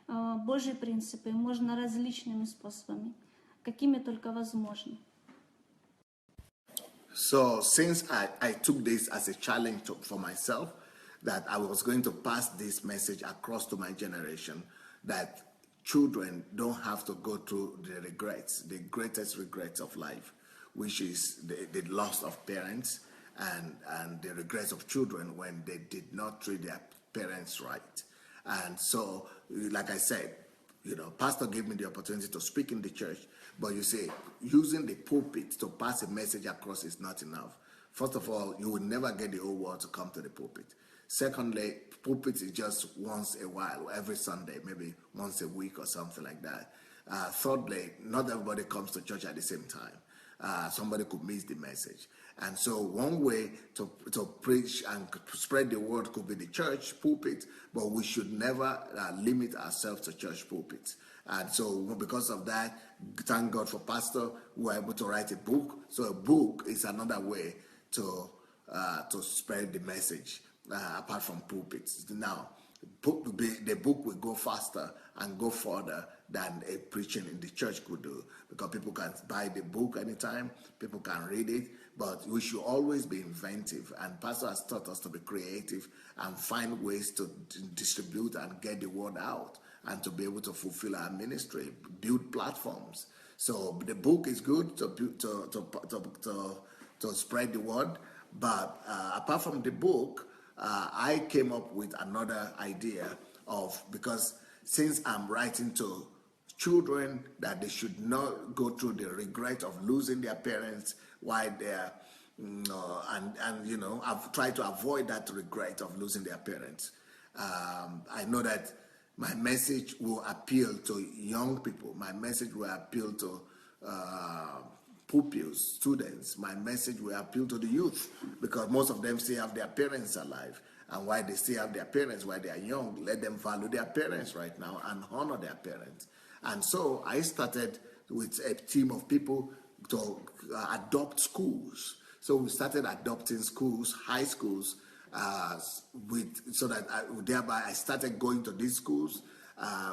Божьи принципы можно различными способами, какими только возможно. So since I took this as a challenge for myself, that I was going to pass this message across to my generation, that children don't have to go through the regrets, the greatest regrets of life, which is the loss of parents and the regrets of children when they did not treat their parents right. And so, like I said, pastor gave me the opportunity to speak in the church, but you see, using the pulpit to pass a message across is not enough. First of all, you will never get the whole world to come to the pulpit. Secondly, pulpit is just once a while, every Sunday, maybe once a week or something like that. Thirdly, not everybody comes to church at the same time. Somebody could miss the message. And so one way to preach and spread the word could be the church pulpit, but we should never limit ourselves to church pulpits. And so because of that, thank God for pastor who are able to write a book. So a book is another way to spread the message apart from pulpits. Now, the book will go faster and go further than a preaching in the church could do, because people can buy the book anytime, people can read it, but we should always be inventive, and pastor has taught us to be creative and find ways to distribute and get the word out and to be able to fulfill our ministry, build platforms. So the book is good to spread the word, but apart from the book, I came up with another idea because since I'm writing to children that they should not go through the regret of losing their parents while they're, I've tried to avoid that regret of losing their parents. I know that my message will appeal to young people. My message will appeal to pupils, students. My message will appeal to the youth, because most of them still have their parents alive. And while they still have their parents, while they are young, let them value their parents right now and honor their parents. And so I started with a team of people to adopt schools. So we started adopting schools, high schools, thereby I started going to these schools.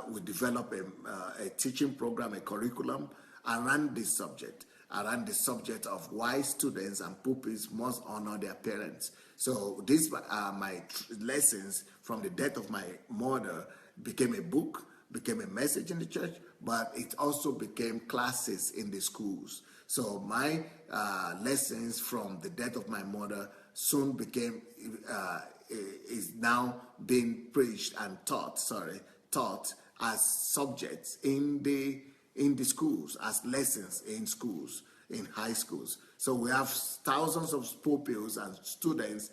We developed a teaching program, a curriculum around this subject of why students and pupils must honor their parents. So these are my lessons from the death of my mother became a book, became a message in the church, but it also became classes in the schools. So my lessons from the death of my mother soon became, is now being preached and taught as subjects in the schools, as lessons in schools, in high schools. So we have thousands of pupils and students,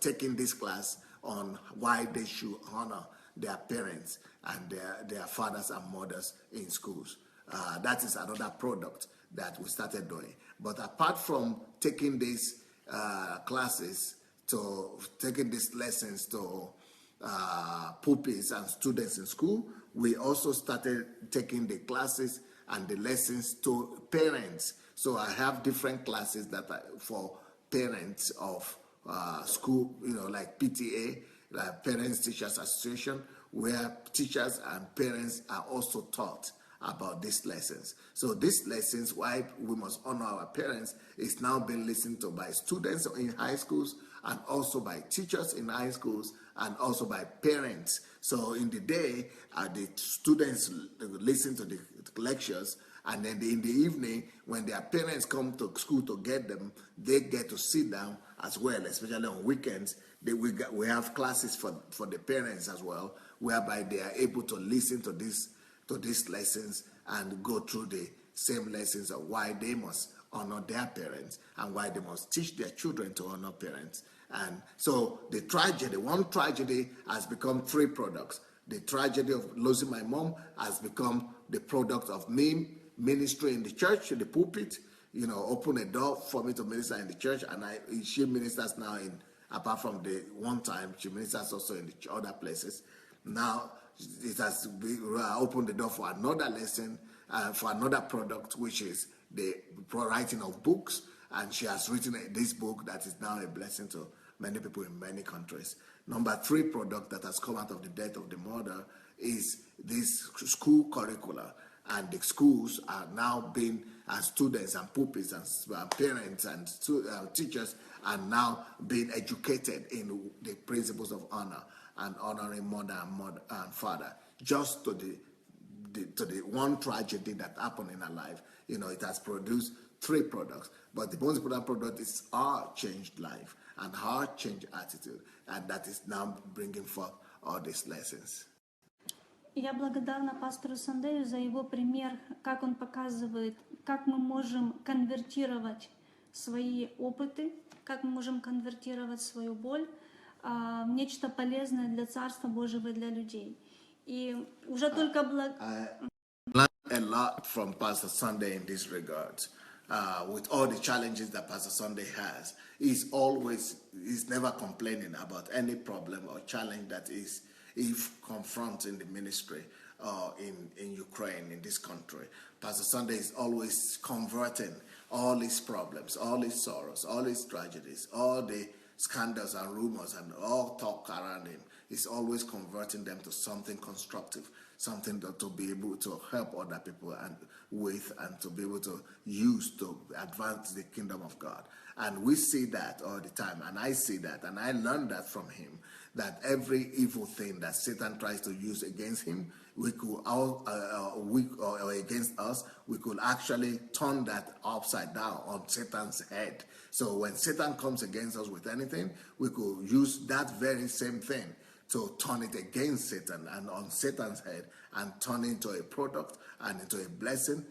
taking this class on why they should honor their parents and their fathers and mothers in schools. That is another product that we started doing. But apart from taking these classes, to taking these lessons to pupils and students in school, we also started taking the classes and the lessons to parents. So I have different classes that are for parents of school, like PTA, like Parents Teachers Association, where teachers and parents are also taught about these lessons. So these lessons, why we must honor our parents, is now being listened to by students in high schools and also by teachers in high schools and also by parents. So in the day, the students listen to the lectures, and then in the evening, when their parents come to school to get them, they get to sit down as well, especially on weekends. We have classes for the parents as well, whereby they are able to listen to these lessons and go through the same lessons of why they must honor their parents and why they must teach their children to honor parents. And so one tragedy has become three products. The tragedy of losing my mom has become the product of me ministry in the church, in the pulpit, open a door for me to minister in the church, and she ministers now apart from the one time, she ministers also in the other places. Now, it has opened the door for another lesson, for another product, which is the writing of books, and she has written this book that is now a blessing to many people in many countries. Number 3 product that has come out of the death of the mother is this school curricula. And the schools are now being, as students and pupils and parents and teachers are now being educated in the principles of honor and honoring mother and father. Just to the one tragedy that happened in our life, it has produced 3 products. But the most important product is our changed life and our changed attitude, and that is now bringing forth all these lessons. Я благодарна пастору Сандею за его пример, как он показывает, как мы можем конвертировать свои опыты, как мы можем конвертировать свою боль в нечто полезное для Царства Божьего и для людей. И уже только learned a lot from Pastor Sunday in this regard. With all the challenges that Pastor Sunday has, he's never complaining about any problem or challenge that is confronting the ministry in Ukraine, in this country. Pastor Sunday is always converting all his problems, all his sorrows, all his tragedies, all the scandals and rumors and all talk around him. He's always converting them to something constructive, something to be able to help other people and to be able to use to advance the kingdom of God. And we see that all the time, and I see that, and I learned that from him, that every evil thing that Satan tries to use against him, we could or against us, we could actually turn that upside down on Satan's head. So when Satan comes against us with anything, we could use that very same thing to turn it against Satan and on Satan's head, and turn it into a product and into a blessing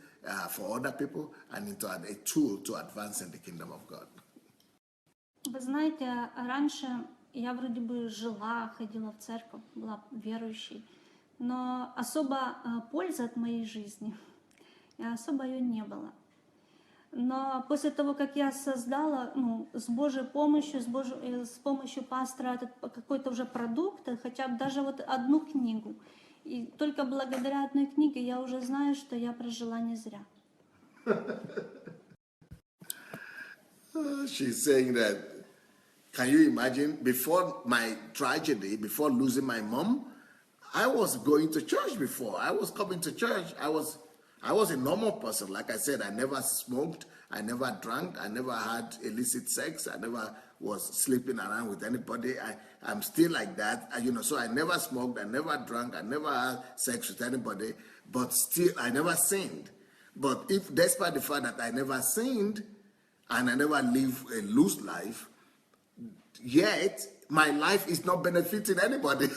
for other people and into a tool to advance in the kingdom of God. Вы знаете, раньше я вроде бы жила, ходила в церковь, была верующей, но особо пользы от моей жизни особо ее не было. Но после того, как я создала, с Божьей помощью, с помощью пастора этот какой-то уже продукт, хотя бы даже вот одну книгу, и только благодаря одной книге я уже знаю, что я прожила не зря. She's saying that, can you imagine, before my tragedy, before losing my mom, I was going to church before. I was coming to church. I was a normal person. Like I said, I never smoked, I never drank, I never had illicit sex, I never was sleeping around with anybody. I'm still like that, so I never smoked, I never drank, I never had sex with anybody, but still I never sinned. But if, despite the fact that I never sinned and I never lived a loose life, yet my life is not benefiting anybody.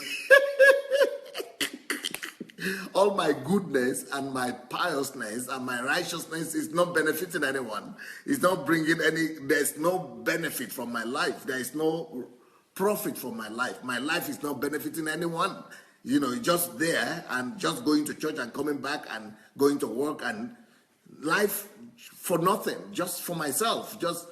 All my goodness and my piousness and my righteousness is not benefiting anyone. It's not bringing there's no benefit from my life. There is no profit from my life. My life is not benefiting anyone. Just there and just going to church and coming back and going to work and life for nothing, just for myself, just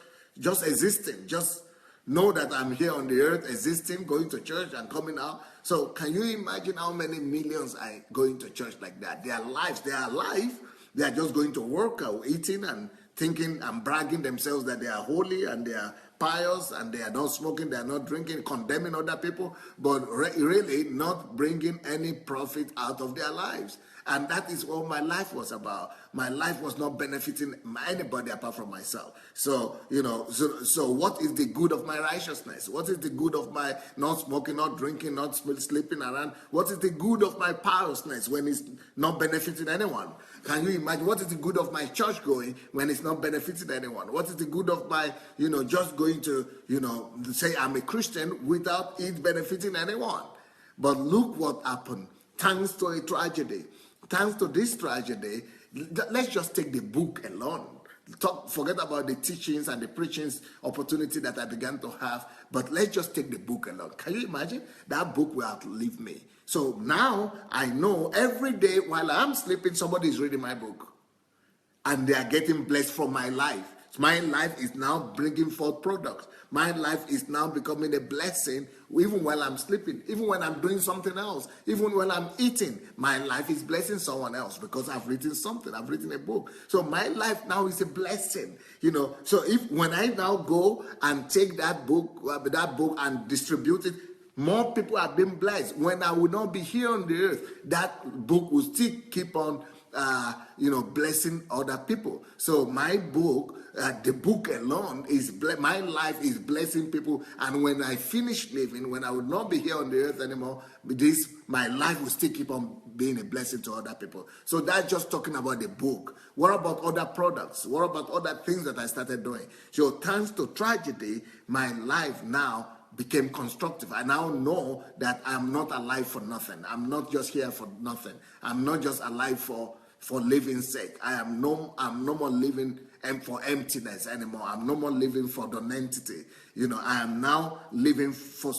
existing, just know that I'm here on the earth, existing, going to church and coming out. So can you imagine how many millions are going to church like that? Their lives, they are alive. They are just going to work or eating and thinking and bragging themselves that they are holy and they are pious and they are not smoking, they are not drinking, condemning other people, but really not bringing any profit out of their lives. And that is what my life was about. My life was not benefiting anybody apart from myself. So, so what is the good of my righteousness? What is the good of my not smoking, not drinking, not sleeping around? What is the good of my piousness when it's not benefiting anyone? Can you imagine what is the good of my church going when it's not benefiting anyone? What is the good of my, just going to, say I'm a Christian without it benefiting anyone? But look what happened. Thanks to a tragedy. Thanks to this tragedy, let's just take the book alone. Forget about the teachings and the preachings opportunity that I began to have, but let's just take the book alone. Can you imagine? That book will outlive me. So now I know every day while I'm sleeping, somebody is reading my book. And they are getting blessed from my life. My life is now bringing forth products. My life is now becoming a blessing even while I'm sleeping, even when I'm doing something else, even when I'm eating. My life is blessing someone else because I've written something. I've written a book. So my life now is a blessing, So if when I now go and take that book and distribute it, more people are being blessed. When I will not be here on the earth, that book will still keep on, blessing other people. So my book, the book alone my life is blessing people. And when I finish living, when I will not be here on the earth anymore, my life will still keep on being a blessing to other people. So that's just talking about the book. What about other products? What about other things that I started doing? So thanks to tragedy, my life now became constructive. I now know that I'm not alive for nothing. I'm not just here for nothing. I'm not just alive for living's sake. I'm no more living for emptiness anymore. I'm no more living for nonentity. I am now living for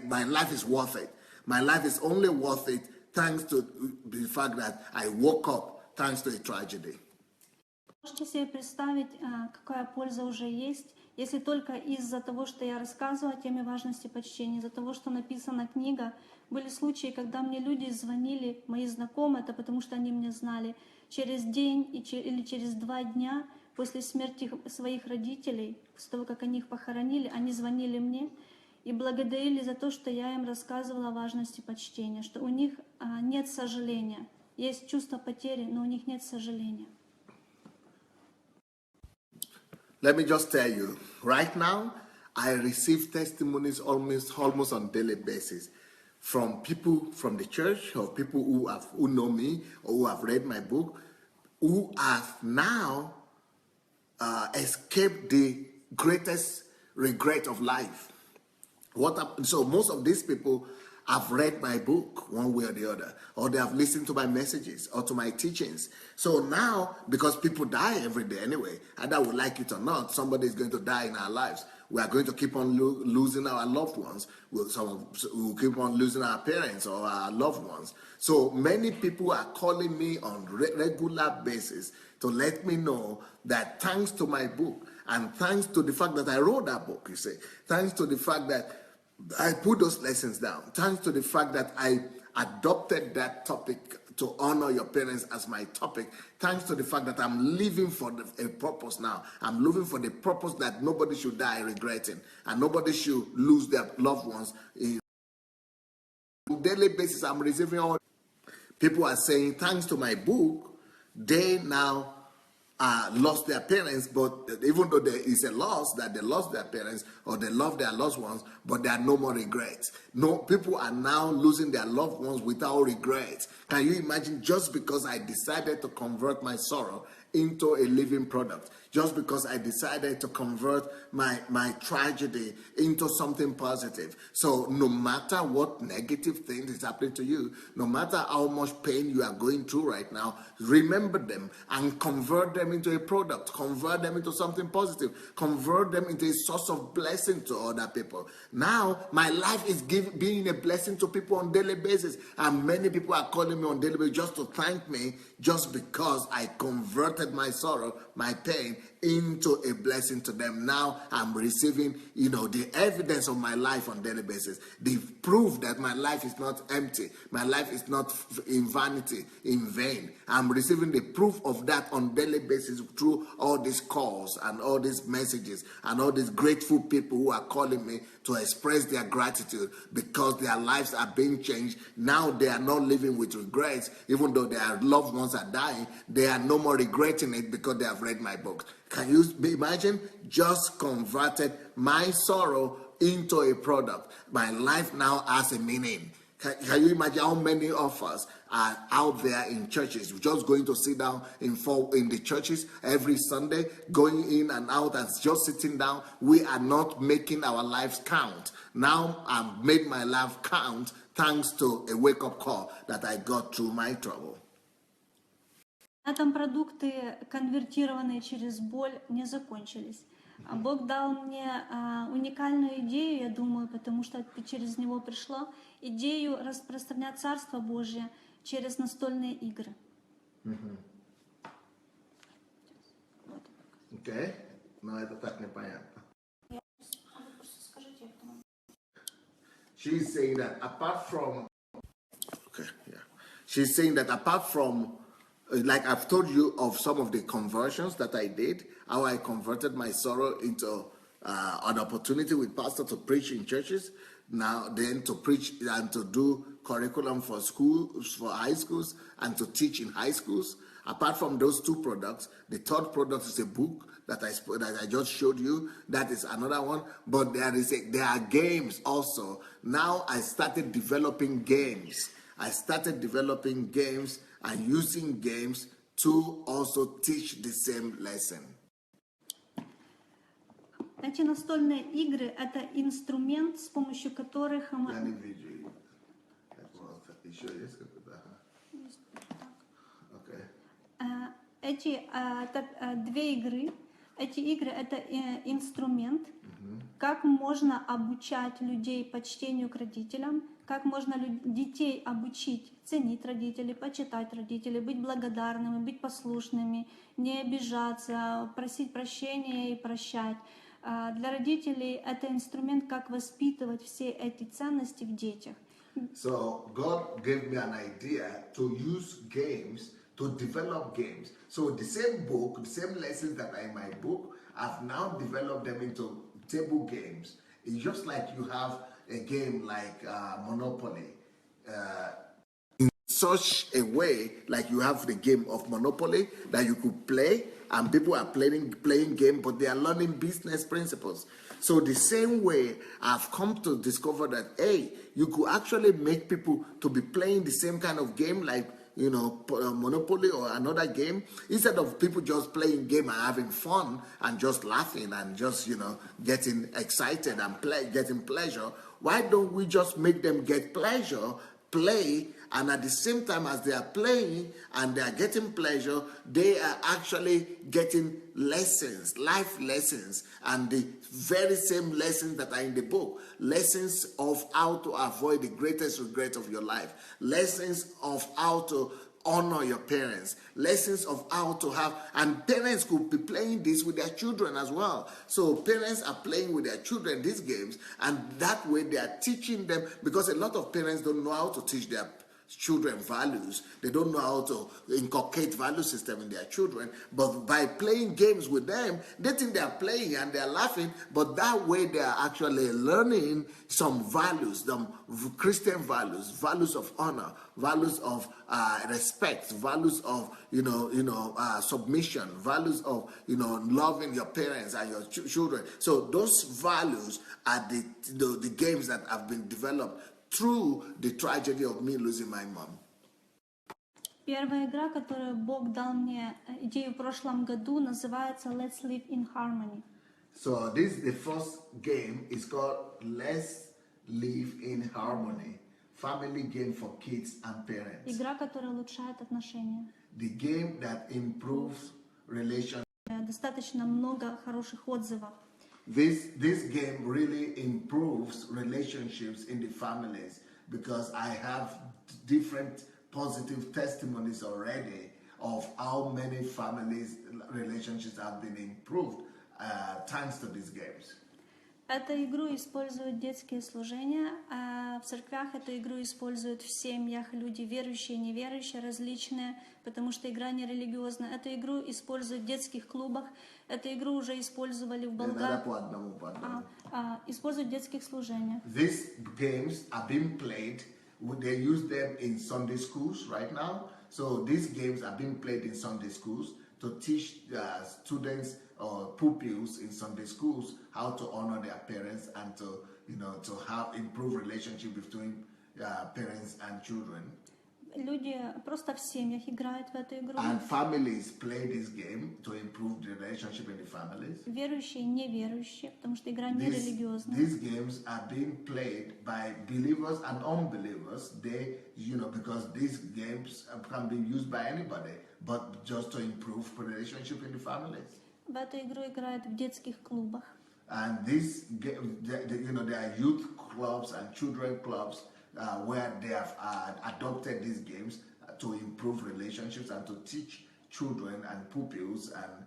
my life is worth it. My life is only worth it thanks to the fact that I woke up thanks to a tragedy. Можете себе представить, какая польза уже есть, если только из-за того, что я рассказываю о теме важности почтения, из-за того, что написана книга. Были случаи, когда мне люди звонили, мои знакомые, это потому что они меня знали, через день или через 2 дня после смерти своих родителей, после того, как они их похоронили, они звонили мне и благодарили за то, что я им рассказывала о важности почтения, что у них нет сожаления. Есть чувство потери, но у них нет сожаления. Let me just tell you, right now, I receive testimonies almost on a daily basis from people from the church or people who know me or who have read my book, who have now escaped the greatest regret of life. So most of these people have read my book one way or the other, or they have listened to my messages or to my teachings. So now, because people die every day anyway, either we like it or not, somebody is going to die in our lives. We are going to keep on losing our loved ones. We'll keep on losing our parents or our loved ones. So many people are calling me on regular basis to let me know that thanks to my book and thanks to the fact that I wrote that book, you see, thanks to the fact that I put those lessons down, thanks to the fact that I adopted that topic to honor your parents as my topic, thanks to the fact that I'm living for a purpose now. I'm living for the purpose that nobody should die regretting and nobody should lose their loved ones. On a daily basis, I'm receiving all people are saying, thanks to my book, they now lost their parents, but even though there is a loss that they lost their parents or they lost their loved ones, but there are no more regrets. No, people are now losing their loved ones without regrets. Can you imagine? Just because I decided to convert my sorrow into a living product, just because I decided to convert my tragedy into something positive. So no matter what negative thing is happening to you, no matter how much pain you are going through right now, remember them and convert them into a product, convert them into something positive, convert them into a source of blessing to other people. Now my life is being a blessing to people on a daily basis, and many people are calling me on a daily basis just to thank me, just because I converted my sorrow, my pain, into a blessing to them. Now I'm receiving, the evidence of my life on a daily basis, the proof that my life is not empty, my life is not in vanity, in vain. I'm receiving the proof of that on a daily basis through all these calls and all these messages and all these grateful people who are calling me to express their gratitude because their lives are being changed. Now they are not living with regrets, even though their loved ones are dying. They are no more regretting it because they have read my books. Can you imagine? Just converted my sorrow into a product. My life now has a meaning. Can you imagine how many of us are out there in churches, just going to sit down in the churches every Sunday, going in and out and just sitting down? We are not making our lives count. Now I've made my life count thanks to a wake-up call that I got through my trouble. Там продукты, конвертированные через боль, не закончились. Бог дал мне уникальную идею, я думаю, потому что через него пришло, идею распространять Царство Божье через настольные игры. Okay. Но это так непонятно. Я- а вы просто скажите, я потом- She's saying that apart from, okay, yeah, she's saying that apart from, like I've told you of some of the conversions that I did, how I converted my sorrow into an opportunity with pastor to preach in churches, now then to preach and to do curriculum for schools, for high schools, and to teach in high schools. Apart from those two products, the third product is a book that I just showed you. That is another one. But there are games also. Now I started developing games. I started developing games and using games to also teach the same lesson. Эти настольные игры – это инструмент, с помощью которых мы... Я не вижу. Еще есть какой-то? Okay. Эти две игры. Эти игры – это инструмент, как можно обучать людей почтению к родителям, как можно детей обучить ценить родителей, почитать родителей, быть благодарными, быть послушными, не обижаться, просить прощения и прощать. Для родителей это инструмент, как воспитывать все эти ценности в детях. So God gave me an idea to use games, to develop games. So the same book, the same lessons that are in my book, I've now developed them into table games. It's just like you have a game like Monopoly. In such a way, like you have the game of Monopoly that you could play, and people are playing game, but they are learning business principles. So the same way, I've come to discover that, hey, you could actually make people to be playing the same kind of game, like, you know, Monopoly or another game, instead of people just playing game and having fun and just laughing and just, you know, getting excited and getting pleasure. Why don't we just make them get pleasure, play, and at the same time as they are playing and they are getting pleasure, they are actually getting lessons, life lessons, and the very same lessons that are in the book. Lessons of how to avoid the greatest regret of your life. Lessons of how to honor your parents, lessons of how to have, and parents could be playing this with their children as well. So parents are playing with their children these games, and that way they are teaching them, because a lot of parents don't know how to teach their children values. They don't know how to inculcate value system in their children, but by playing games with them, they think they are playing and they are laughing, but that way they are actually learning some values, some Christian values, values of honor, values of respect, values of submission, values of loving your parents and your children. So those values are the games that have been developed through the tragedy of me losing my mom. Первая игра, которую Бог дал мне идею в прошлом году, называется Let's Live in Harmony. So the first game is called Let's Live in Harmony. Family game for kids and parents. Игра, которая улучшает отношения. The game that improves relationships. Достаточно много хороших отзывов. This game really improves relationships in the families, because I have different positive testimonies already of how many families' relationships have been improved thanks to these games. Эту игру используют детские служения, а в церквях эту игру используют в семьях люди верующие и неверующие, различные, потому что игра не религиозная. Эту игру используют в детских клубах, эту игру уже использовали в Болгарии. Используют в детских служениях. These games are being played, they use them in Sunday schools right now. So these games are being played in Sunday schools to teach students or pupils in Sunday schools how to honor their parents and to have improved relationship between parents and children. Люди просто в семьях играют в эту игру. And families play this game to improve the relationship in the families. Верующие и неверующие, потому что игра не религиозная. These games are being played by believers and unbelievers. They, because these games can be used by anybody, but just to improve the relationship in the families. В эту игру играют в детских клубах. And this, there are youth clubs and children clubs where they have adopted these games to improve relationships and to teach children and pupils and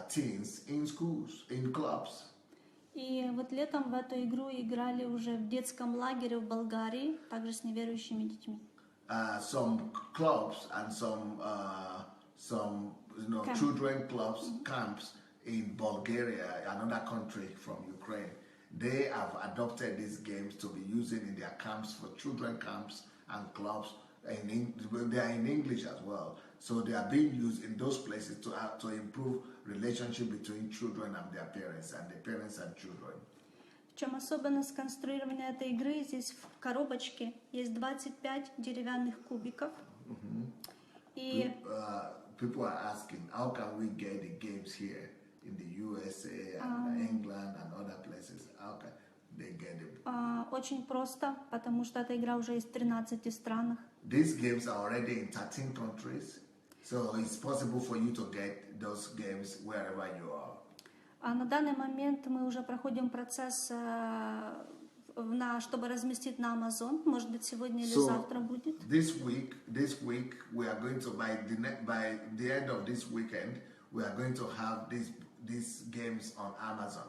teens in schools, in clubs. И вот летом в эту игру играли уже в детском лагере в Болгарии, также с неверующими детьми. Some clubs and some Camp. children clubs, camps in Bulgaria, another country from Ukraine. They have adopted these games to be using in their camps for children camps and clubs. They are in English as well, so they are being used in those places to improve relationship between children and their parents, and the parents and children. В чем особенность конструирования этой игры? Здесь в коробочке есть 25 деревянных кубиков. И People are asking, how can we get the games here in the USA and England and other places? How can they get them? очень просто, потому что эта игра уже есть в 13 странах. These games are already in 13 countries, so it's possible for you to get those games wherever you are. А на данный момент мы уже проходим процесс, чтобы разместить на Amazon. Может быть, сегодня или завтра будет. This week, we are going to by the end of this weekend, we are going to have these games on Amazon.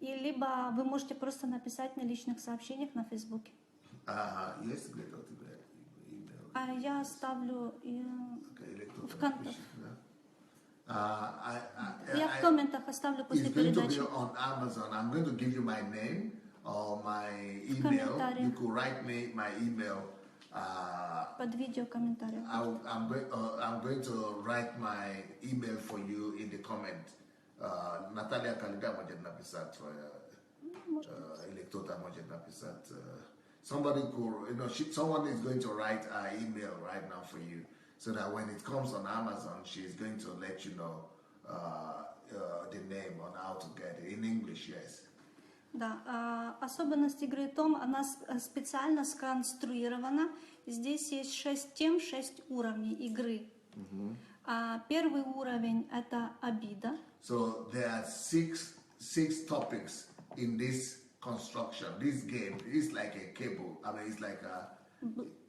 И либо вы можете просто написать на личных сообщениях на Фейсбуке. Yes, А я оставлю в контактах. Я в комментах оставлю после передачи. It's going to be on Amazon. I'm going to give you my name or my email. You could write me my email. Под видео комментариев. I'm going to write my email for you in the comment. Natalia Kalida может написать или кто-то может написать. Somebody could, someone is going to write our email right now for you, so that when it comes on Amazon, she's going to let you know the name on how to get it in English. Yes. Да, особенность игры в том, она специально сконструирована. Здесь есть 6 тем, 6 уровней игры. Первый уровень — это обида. So there are six topics in this construction. This game is like a cable. I mean, it's like a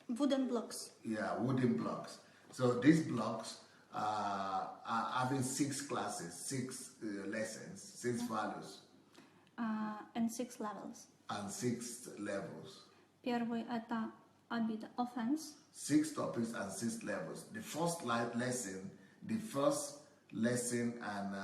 wooden blocks. Yeah, wooden blocks. So these blocks are having 6 classes, 6 lessons, 6 values. And 6 levels. And 6 levels. Первый — это обида, offense. 6 topics and 6 levels. The first lesson and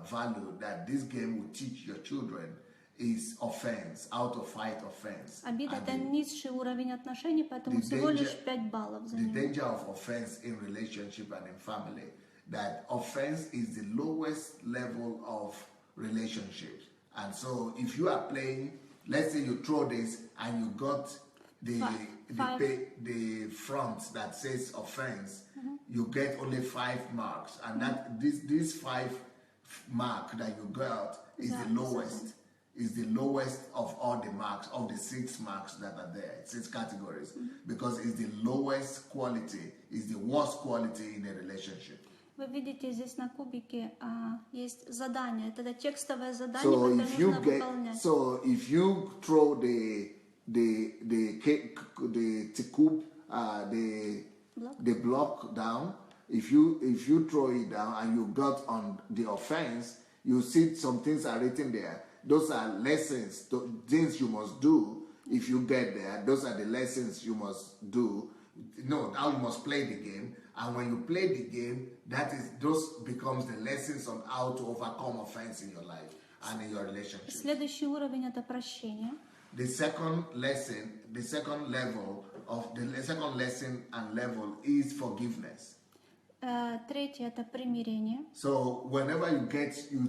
value that this game will teach your children is offense, how to fight offense. Обида — это низший уровень отношений, поэтому всего лишь 5 баллов за него. The danger of offense in relationship and in family. That offense is the lowest level of relationships. And so if you are playing, let's say you throw this and you got the front that says offense, you get only 5 marks. And that this 5 mark that you got is the lowest. Is the lowest of all the marks, of the 6 marks that are there, 6 categories, because it's the lowest quality, is the worst quality in a relationship. Вы видите, здесь на кубике есть задание. Это текстовое задание, которое нужно выполнять. So if you throw the cube, the block down, if you throw it down and you got on the offense, you see some things are written there. Those are lessons, things you must do if you get there. Those are the lessons you must do. How you must play the game. And when you play the game, those becomes the lessons on how to overcome offense in your life and in your relationship. Следующий уровень — это прощение. The second lesson and level is forgiveness. Третье — это примирение. So whenever you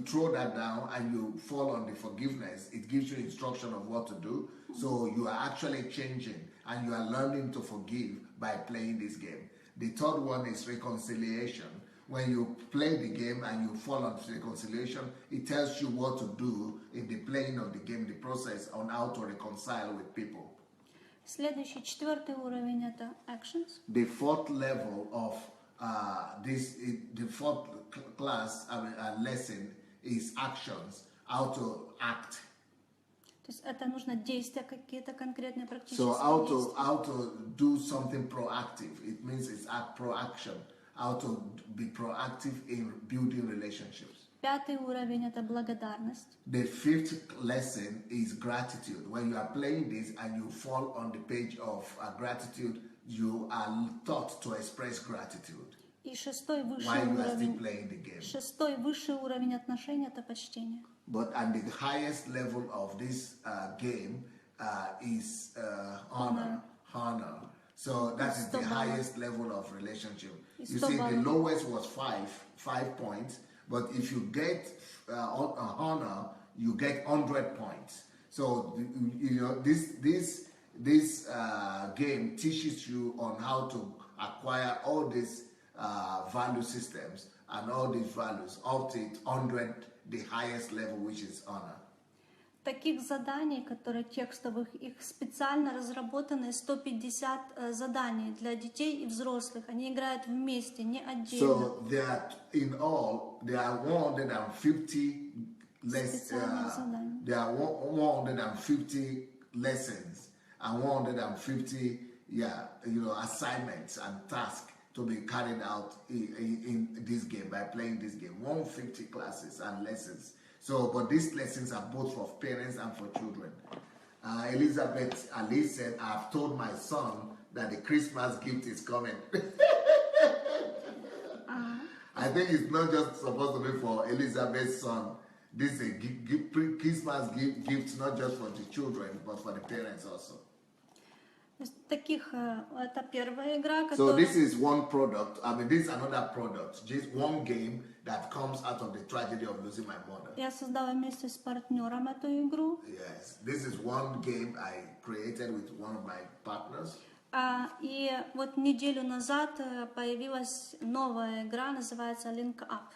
throw that down and you fall on the forgiveness, it gives you instruction of what to do. So you are actually changing and you are learning to forgive by playing this game. The third one is reconciliation. When you play the game and you fall on reconciliation, it tells you what to do in the playing of the game, the process on how to reconcile with people. Следующий, 4-й уровень — это actions. The fourth level of the fourth class lesson is actions, how to act. То есть это нужно действия какие-то конкретные, практические. So how to do something proactive. It means it's proaction. How to be proactive in building relationships. 5-й уровень — это благодарность. The 5th lesson is gratitude. When you are playing this and you fall on the page of gratitude, you are taught to express gratitude. И 6-й While you are still playing the game. 6-й высший уровень отношений — это почтение. But and the highest level of this game is honor. So that is the highest level of relationship. You see, the lowest was 5 points. But if you get honor, you get 100 points. So you know this game teaches you on how to acquire all these value systems and all these values up to 100, the highest level, which is honor. Таких заданий, которые текстовых, их специально разработаны 150 заданий для детей и взрослых. Они играют вместе, не отдельно. So in all there are 150 there are 150 lessons and 150 assignments and tasks to be carried out in this game by playing this game. 150 classes and lessons. So, but these lessons are both for parents and for children. Elizabeth Ali said, "I've told my son that the Christmas gift is coming." I think it's not just supposed to be for Elizabeth's son. This is a Christmas gift, not just for the children, but for the parents also. Таких, это первая игра, So которая... this is one product. I mean, this is another product. Just one game that comes out of the tragedy of losing my mother. Я создала вместе с партнером эту игру. Yes, this is one game I created with one of my partners. И вот неделю назад появилась новая игра, называется Link Up.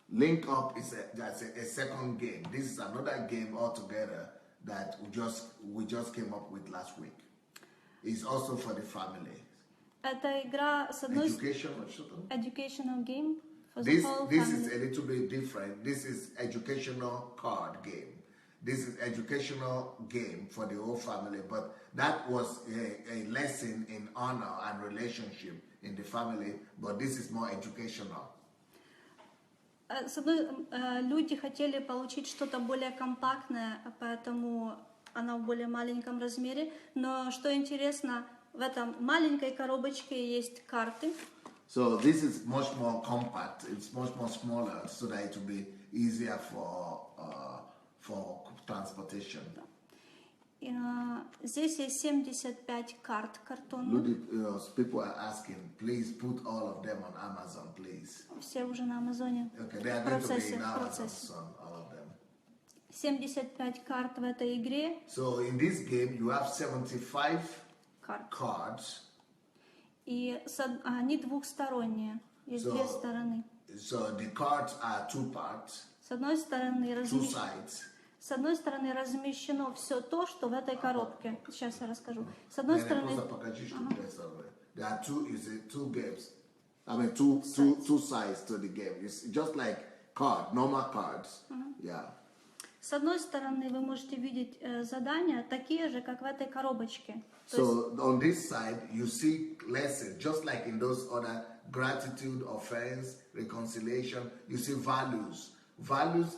Link Up is a second game. This is another game altogether that we just came up with last week. It's also for the family. Это игра с одной educational game for the whole family. This is a little bit different. This is educational card game. This is educational game for the whole family, but that was a lesson in honor and relationship in the family, but this is more educational. С одной, люди хотели получить что-то более компактное, поэтому она в более маленьком размере. Но что интересно, в этом маленькой коробочке есть карты. So this is much more compact. It's much more smaller, so that it will be easier for transportation. Здесь есть 75 карт картонных. People are asking, please put all of them on Amazon, please. Все уже на Амазоне. Okay, they are going to be in Amazon, all of them. 75 карт в этой игре. So in this game you have 75 cards. И они двухсторонние. Есть две стороны. So the cards are two parts. С одной стороны two sides. С одной стороны размещено все то, что в этой коробке. Сейчас я расскажу. С одной стороны... There are two games. I mean two sides to the game. It's just like normal cards. Yeah. С одной стороны вы можете видеть задания такие же, как в этой коробочке. So on this side you see lessons, just like in those other gratitude, offense, reconciliation. You see values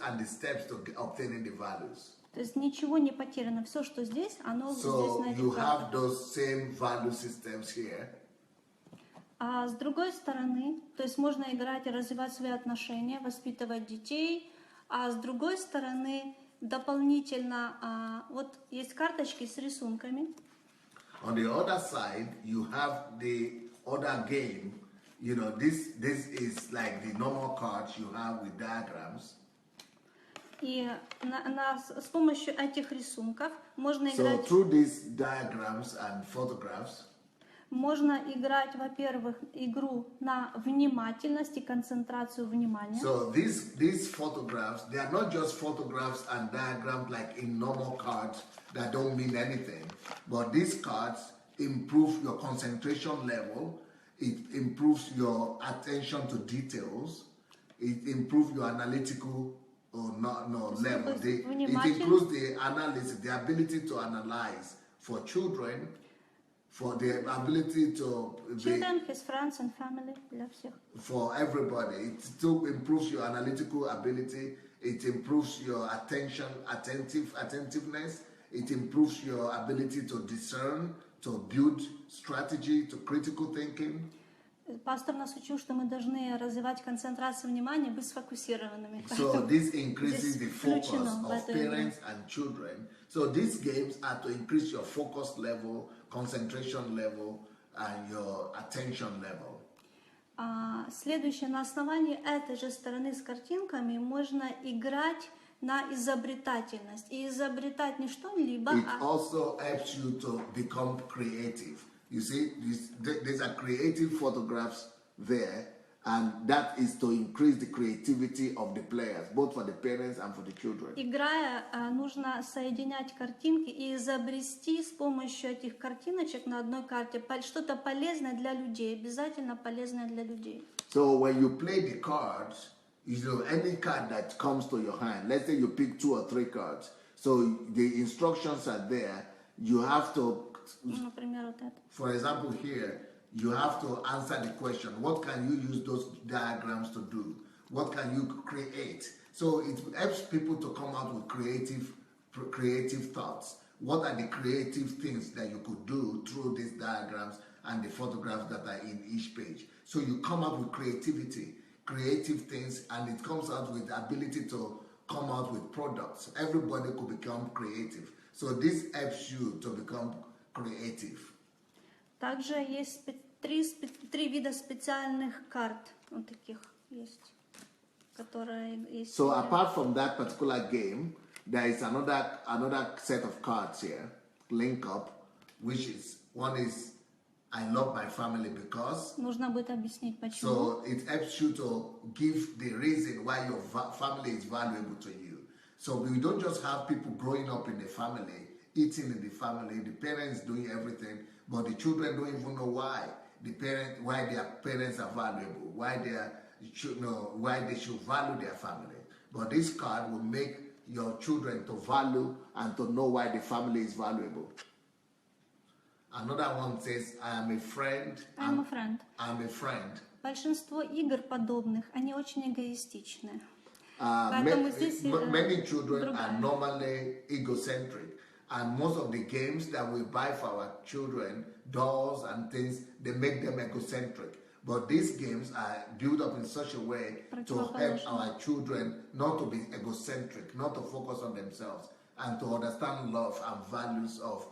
and the steps to obtaining the values. То есть ничего не потеряно. Все, что здесь, оно здесь на этих you have those same value systems here. А с другой стороны, то есть можно играть и развивать свои отношения, воспитывать детей. А с другой стороны, дополнительно, вот есть карточки с рисунками. On the other side, you have the other game. You know, this is like the normal cards you have with diagrams. И с помощью этих рисунков можно играть... So through these diagrams and photographs, можно играть, во-первых, игру на внимательность и концентрацию внимания. So these photographs, they are not just photographs and diagrams like in normal cards that don't mean anything, but these cards improve your concentration level. It improves your attention to details. It improves your analytical level. It includes the analysis, the ability to analyze for children. for the ability to be, Children, his friends and family, для всех. for everybody. It still improves your analytical ability. It improves your attentiveness. It improves your ability to discern, to build strategy, to critical thinking. Пастор нас учил, что мы должны развивать концентрацию внимания, быть сфокусированными. So this increases the focus включено в of эту игру. parents and children. So these games are to increase your focus level, concentration level, and your attention level. Следующее, на основании этой же стороны с картинками можно играть на изобретательность. И изобретать не что-либо, It also helps you to become creative. You see, these are creative photographs there, and that is to increase the creativity of the players, both for the parents and for the children. играя, нужно соединять картинки и изобрести с помощью этих картиночек на одной карте что-то полезное для людей, обязательно полезное для людей. So when you play the cards, you know, any card that comes to your hand, let's say you pick 2 or 3 cards, so the instructions are there. You have to, Например, вот это. for example here, you have to answer the question, what can you use those diagrams to do? What can you create? So it helps people to come out with creative thoughts. What are the creative things that you could do through these diagrams and the photographs that are in each page? So you come up with creative things, and it comes out with the ability to come out with products. Everybody could become creative. So this helps you to become creative. Также есть три вида специальных карт, вот таких есть, которые есть. So apart from that particular game, there is another set of cards here, link up, which is one is I love my family because. Нужно будет объяснить почему. So it helps you to give the reason why your family is valuable to you. So we don't just have people growing up in the family, eating in the family, the parents doing everything, but the children don't even know why their parents are valuable, why they should value their family. But this card will make your children to value and to know why the family is valuable. Another one says, I am a friend. I'm a friend. I'm a friend. Большинство игр подобных, они очень эгоистичны. Many children are normally egocentric, and most of the games that we buy for our children, dolls and things, they make them egocentric. But these games are built up in such a way to help our children not to be egocentric, not to focus on themselves, and to understand love and values of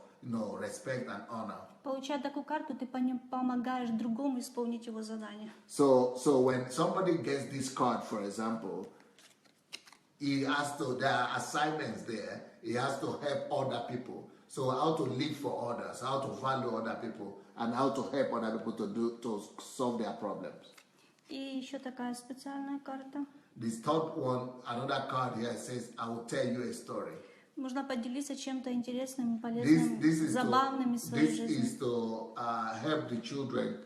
respect and honor. Получая такую карту, ты помогаешь другому исполнить его задание. So when somebody gets this card, for example, there are assignments there. He has to help other people. So how to live for others, how to value other people, and how to help other people to solve their problems. И еще такая специальная карта. This third one, another card here says, I will tell you a story. Можно поделиться чем-то интересным, полезным, забавным из своей жизни. This is to help the children,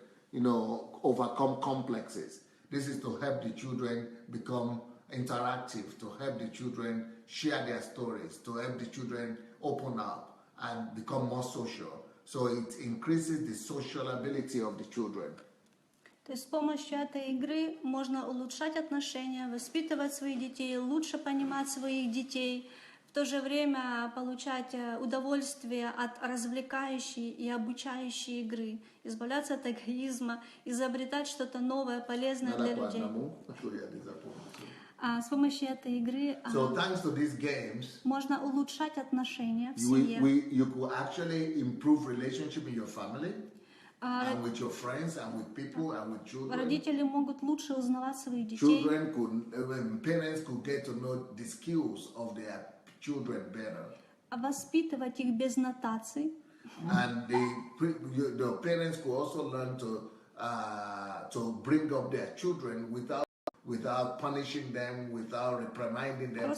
overcome complexes. This is to help the children become interactive, to help the children share their stories, to help the children open up and become more social. So it increases the social ability of the children. То есть с помощью этой игры можно улучшать отношения, воспитывать своих детей, лучше понимать своих детей, в то же время получать удовольствие от развлекающей и обучающей игры, избавляться от эгоизма, изобретать что-то новое, полезное для людей. С помощью этой игры thanks to these games, можно улучшать отношения в семье. You could actually improve relationship in your family, and with your friends, and with people, and with children. Родители могут лучше узнавать своих детей. Parents could get to know the skills of their children better. Воспитывать их без нотаций. And the parents could also learn to bring up their children without punishing them, without reprimanding them,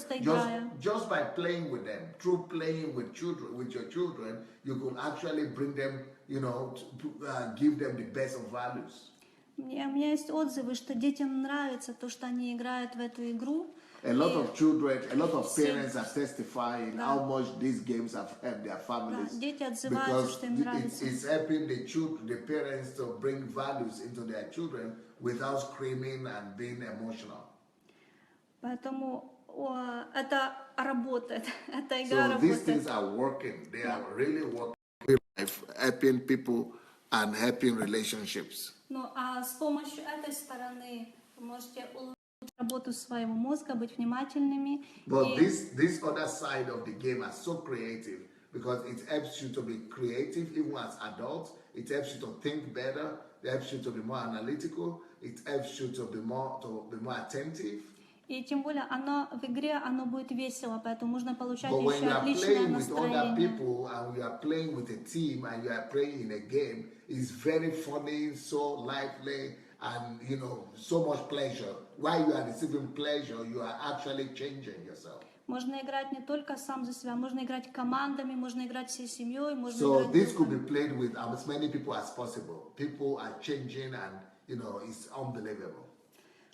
just by playing with them. Through playing with your children, you could actually bring them, give them the best of values. У меня есть отзывы, что детям нравится то, что они играют в эту игру, A lot of children, a lot of parents are testifying how much these games have helped their families. Дети отзываются, что им нравится. It's helping the children, the parents to bring values into their children without screaming and being emotional. Поэтому это работает, эта игра So these работает. things are working. They are really working, helping people and helping relationships. Ну, а с помощью этой стороны вы можете улучшить работу своего мозга, быть внимательными. But this other side of the game is so creative because it helps you to be creative even as adults. It helps you to think better. It helps you to be more analytical. It helps you to be more attentive. И тем более в игре оно будет весело, поэтому можно получать But when еще you are отличное playing with other настроение. people and you are playing with a team and you are playing in a game, it's very funny, so lively, and so much pleasure. While you are receiving pleasure, you are actually changing yourself. Можно играть не только сам за себя, можно играть командами, можно играть всей семьей, можно So играть this could группами. be played with as many people as possible. People are changing and it's unbelievable.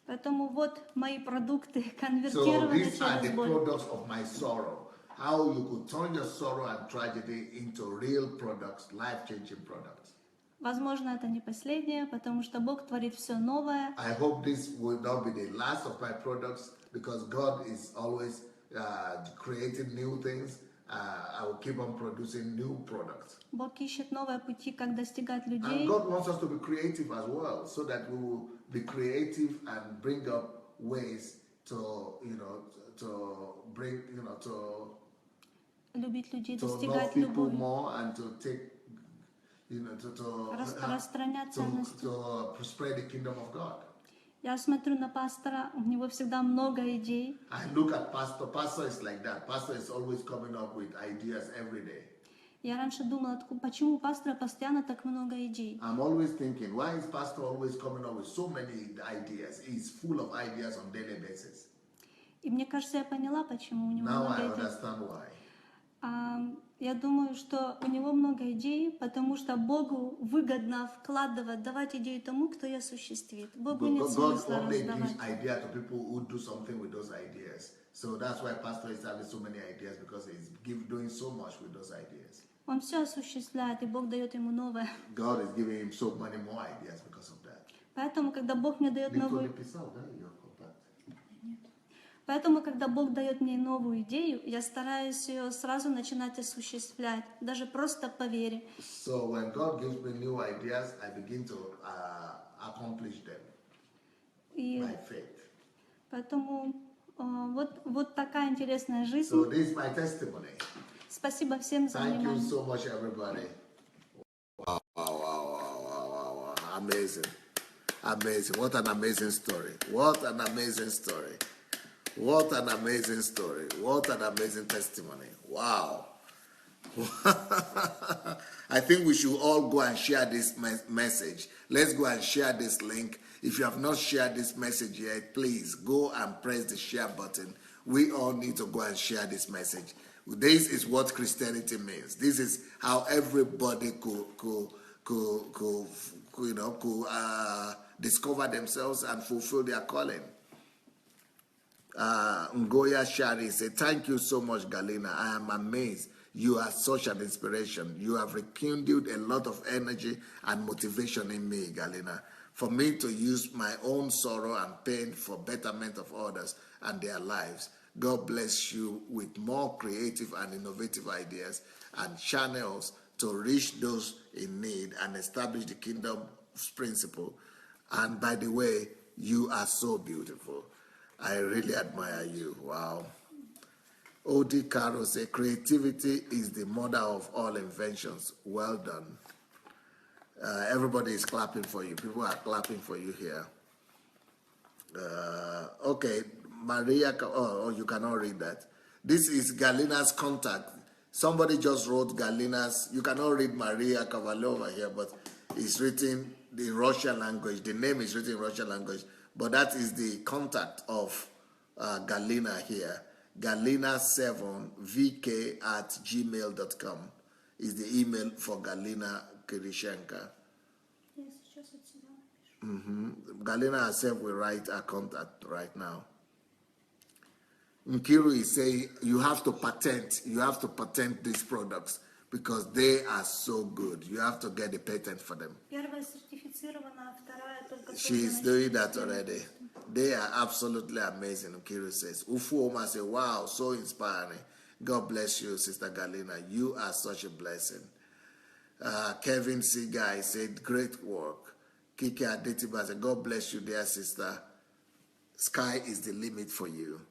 Поэтому вот мои продукты So конвертированы these are через the боль. products of my sorrow. How you could turn your sorrow and tragedy into real products, life-changing products. Возможно, это не последнее, потому что Бог творит все новое. I hope this will not be the last of my products because God is always creating new things. I will keep on producing new products. Бог ищет новые пути, как достигать And людей. God wants us to be creative as well, so that we will be creative and bring up ways to, to bring, to Любить людей, love достигать people любовью. more and to take, Распространять ценности. to spread the kingdom of God. Я смотрю на пастора, у него всегда много идей. I look at Pastor. Pastor is like that. Pastor is always coming up with ideas every day. Я раньше думала, почему у пастора постоянно так много идей. I'm always thinking, why is Pastor always coming up with so many ideas? He's full of ideas on daily basis. И мне кажется, я поняла, почему у него Now много I идей. understand why. Я думаю, что у него много идей, потому что Богу выгодно вкладывать, давать идею тому, кто ее осуществит. Богу нет God смысла only gives раздавать. idea to people who do something with those ideas. So that's why Pastor is having so many ideas, because he's doing so much with those ideas. Он все осуществляет, и Бог дает ему новое. God is giving him so many more ideas because of that. Поэтому, когда Бог мне дает Никто новую... не писал, да, ее контакт? Поэтому, когда Бог дает мне новую идею, я стараюсь ее сразу начинать осуществлять, даже просто по вере. So when God gives me new ideas, I begin to accomplish them И by faith. поэтому вот такая интересная жизнь. So this is my testimony. Спасибо всем за Thank you внимание. so much, everybody. Wow. Amazing. Amazing. What an amazing story. What an amazing story. What an amazing story. What an amazing testimony. Wow. I think we should all go and share this message. Let's go and share this link. If you have not shared this message yet, please go and press the share button. We all need to go and share this message. This is what Christianity means. This is how everybody could discover themselves and fulfill their calling. Ngoya Shari said, "Thank you so much, Galina. I am amazed. You are such an inspiration. You have rekindled a lot of energy and motivation in me, Galina, for me to use my own sorrow and pain for betterment of others and their lives. God bless you with more creative and innovative ideas and channels to reach those in need and establish the kingdom's principle. And by the way, you are so beautiful. I really admire you." Wow. O.D. Caro says, "Creativity is the mother of all inventions." Well done. Everybody is clapping for you. People are clapping for you here. Okay, Maria, you cannot read that. This is Galina's contact. Somebody just wrote Galina's. You cannot read Maria Kavalova here, but it's written in Russian language. The name is written in Russian language, but that is the contact of Galina here. Galina7vk@gmail.com is the email for Galina Kirishenka. Galina herself will write her contact right now. Nkiru is saying you have to patent these products because they are so good. You have to get a patent for them. Первая сертифицирована, вторая только She's doing that already. They are absolutely amazing, Nkiru says. Ufuoma says, wow, so inspiring. God bless you, Sister Galina. You are such a blessing. Kevin Seaguy said, great work. Kiki Adetiba said, God bless you, dear sister. Sky is the limit for you.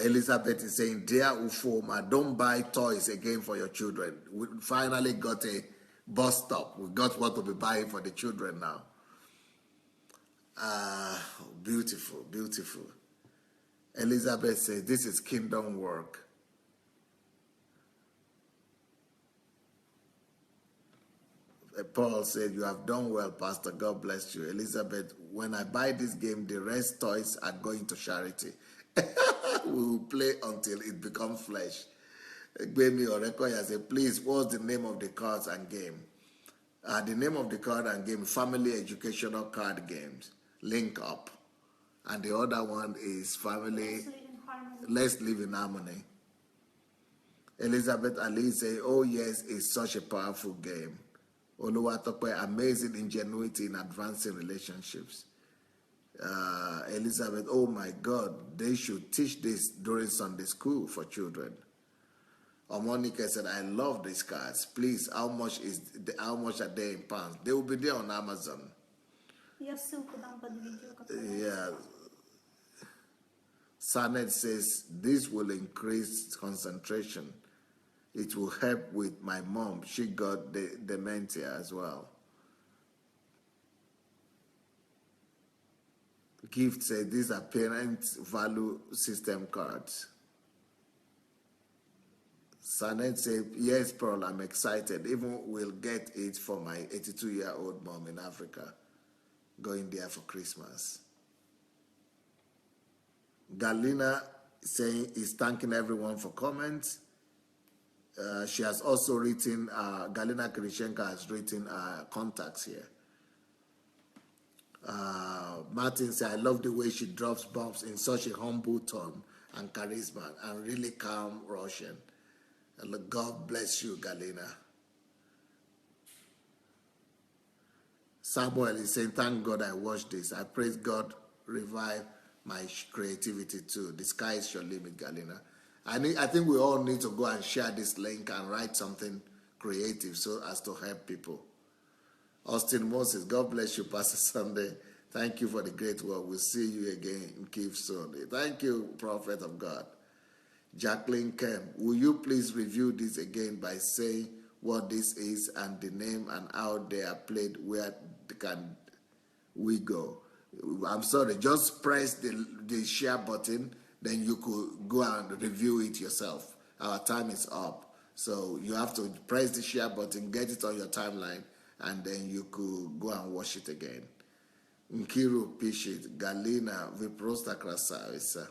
Elizabeth is saying, dear Ufoma, don't buy toys again for your children. We finally got a bus stop. We got what to be buying for the children now. Beautiful, beautiful. Elizabeth says, this is kingdom work. Paul said, you have done well, Pastor. God bless you. Elizabeth, when I buy this game, the rest toys are going to charity. We will play until it becomes flesh. Gbemi Orekoya said, please, what's the name of the cards and game? The name of the card and game, Family Educational Card Games, Link Up. And the other one is Family, Let's Live in Harmony. Elizabeth Ali said, oh yes, it's such a powerful game. Oluwatope, amazing ingenuity in advancing relationships. Elizabeth, oh my God, they should teach this during Sunday school for children. Omonika said, I love these cards. Please, how much are they in pounds? They will be there on Amazon. Yeah. Sanet says, this will increase concentration. It will help with my mom. She got dementia as well. Gift said, these are parent value system cards. Sanet said, yes, Pearl, I'm excited. Even we'll get it for my 82-year-old mom in Africa, going there for Christmas. Galina saying is thanking everyone for comments. She has also written, Galina Kirishenko has written contacts here. Martin said, I love the way she drops bombs in such a humble tone and charisma and really calm Russian. God bless you, Galina. Samuel is saying, thank God I watched this. I praise God, revive my creativity too. The sky is your limit, Galina. I think we all need to go and share this link and write something creative so as to help people. Austin Moses, God bless you, Pastor Sunday. Thank you for the great work. We'll see you again in Kiev soon. Thank you, Prophet of God. Jacqueline Kemp, will you please review this again by saying what this is and the name and how they are played? Where can we go? I'm sorry, just press the share button, then you could go and review it yourself. Our time is up. So you have to press the share button, get it on your timeline, and then you could go and watch it again. Nkiru Pishit, Galina, Viprosta Krasavisa.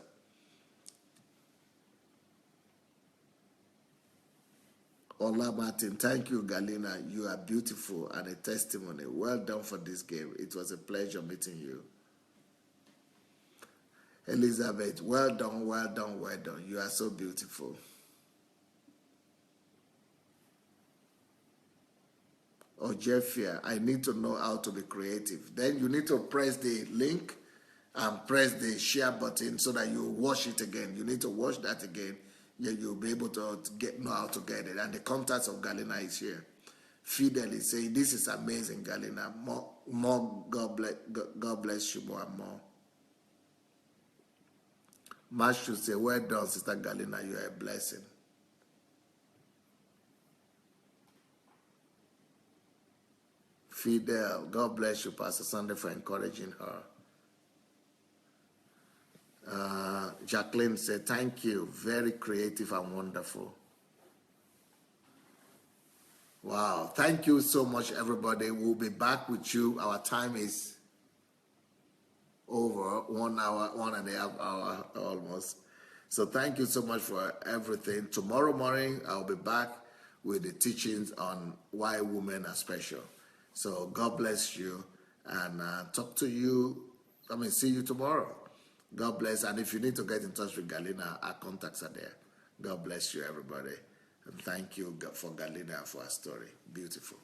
Ola Martin, thank you, Galina. You are beautiful and a testimony. Well done for this game. It was a pleasure meeting you. Elizabeth, well done, well done, well done. You are so beautiful. Oh, Jeffia, I need to know how to be creative. Then you need to press the link and press the share button so that you watch it again. You need to watch that again. Yeah, you'll be able to know how to get it. And the contacts of Galina is here. Fidel is saying, this is amazing, Galina. More God bless you more and more. Mash should say, well done, Sister Galina, you are a blessing. Fidel, God bless you, Pastor Sunday, for encouraging her. Jacqueline said, thank you, very creative and wonderful. Wow, thank you so much, everybody. We'll be back with you. Our time is over, 1 hour, 1.5 hours almost. So thank you so much for everything. Tomorrow morning, I'll be back with the teachings on why women are special. So God bless you, and talk to you see you tomorrow. God bless. And if you need to get in touch with Galina, our contacts are there. God bless you, everybody. And thank you for Galina for her story. Beautiful.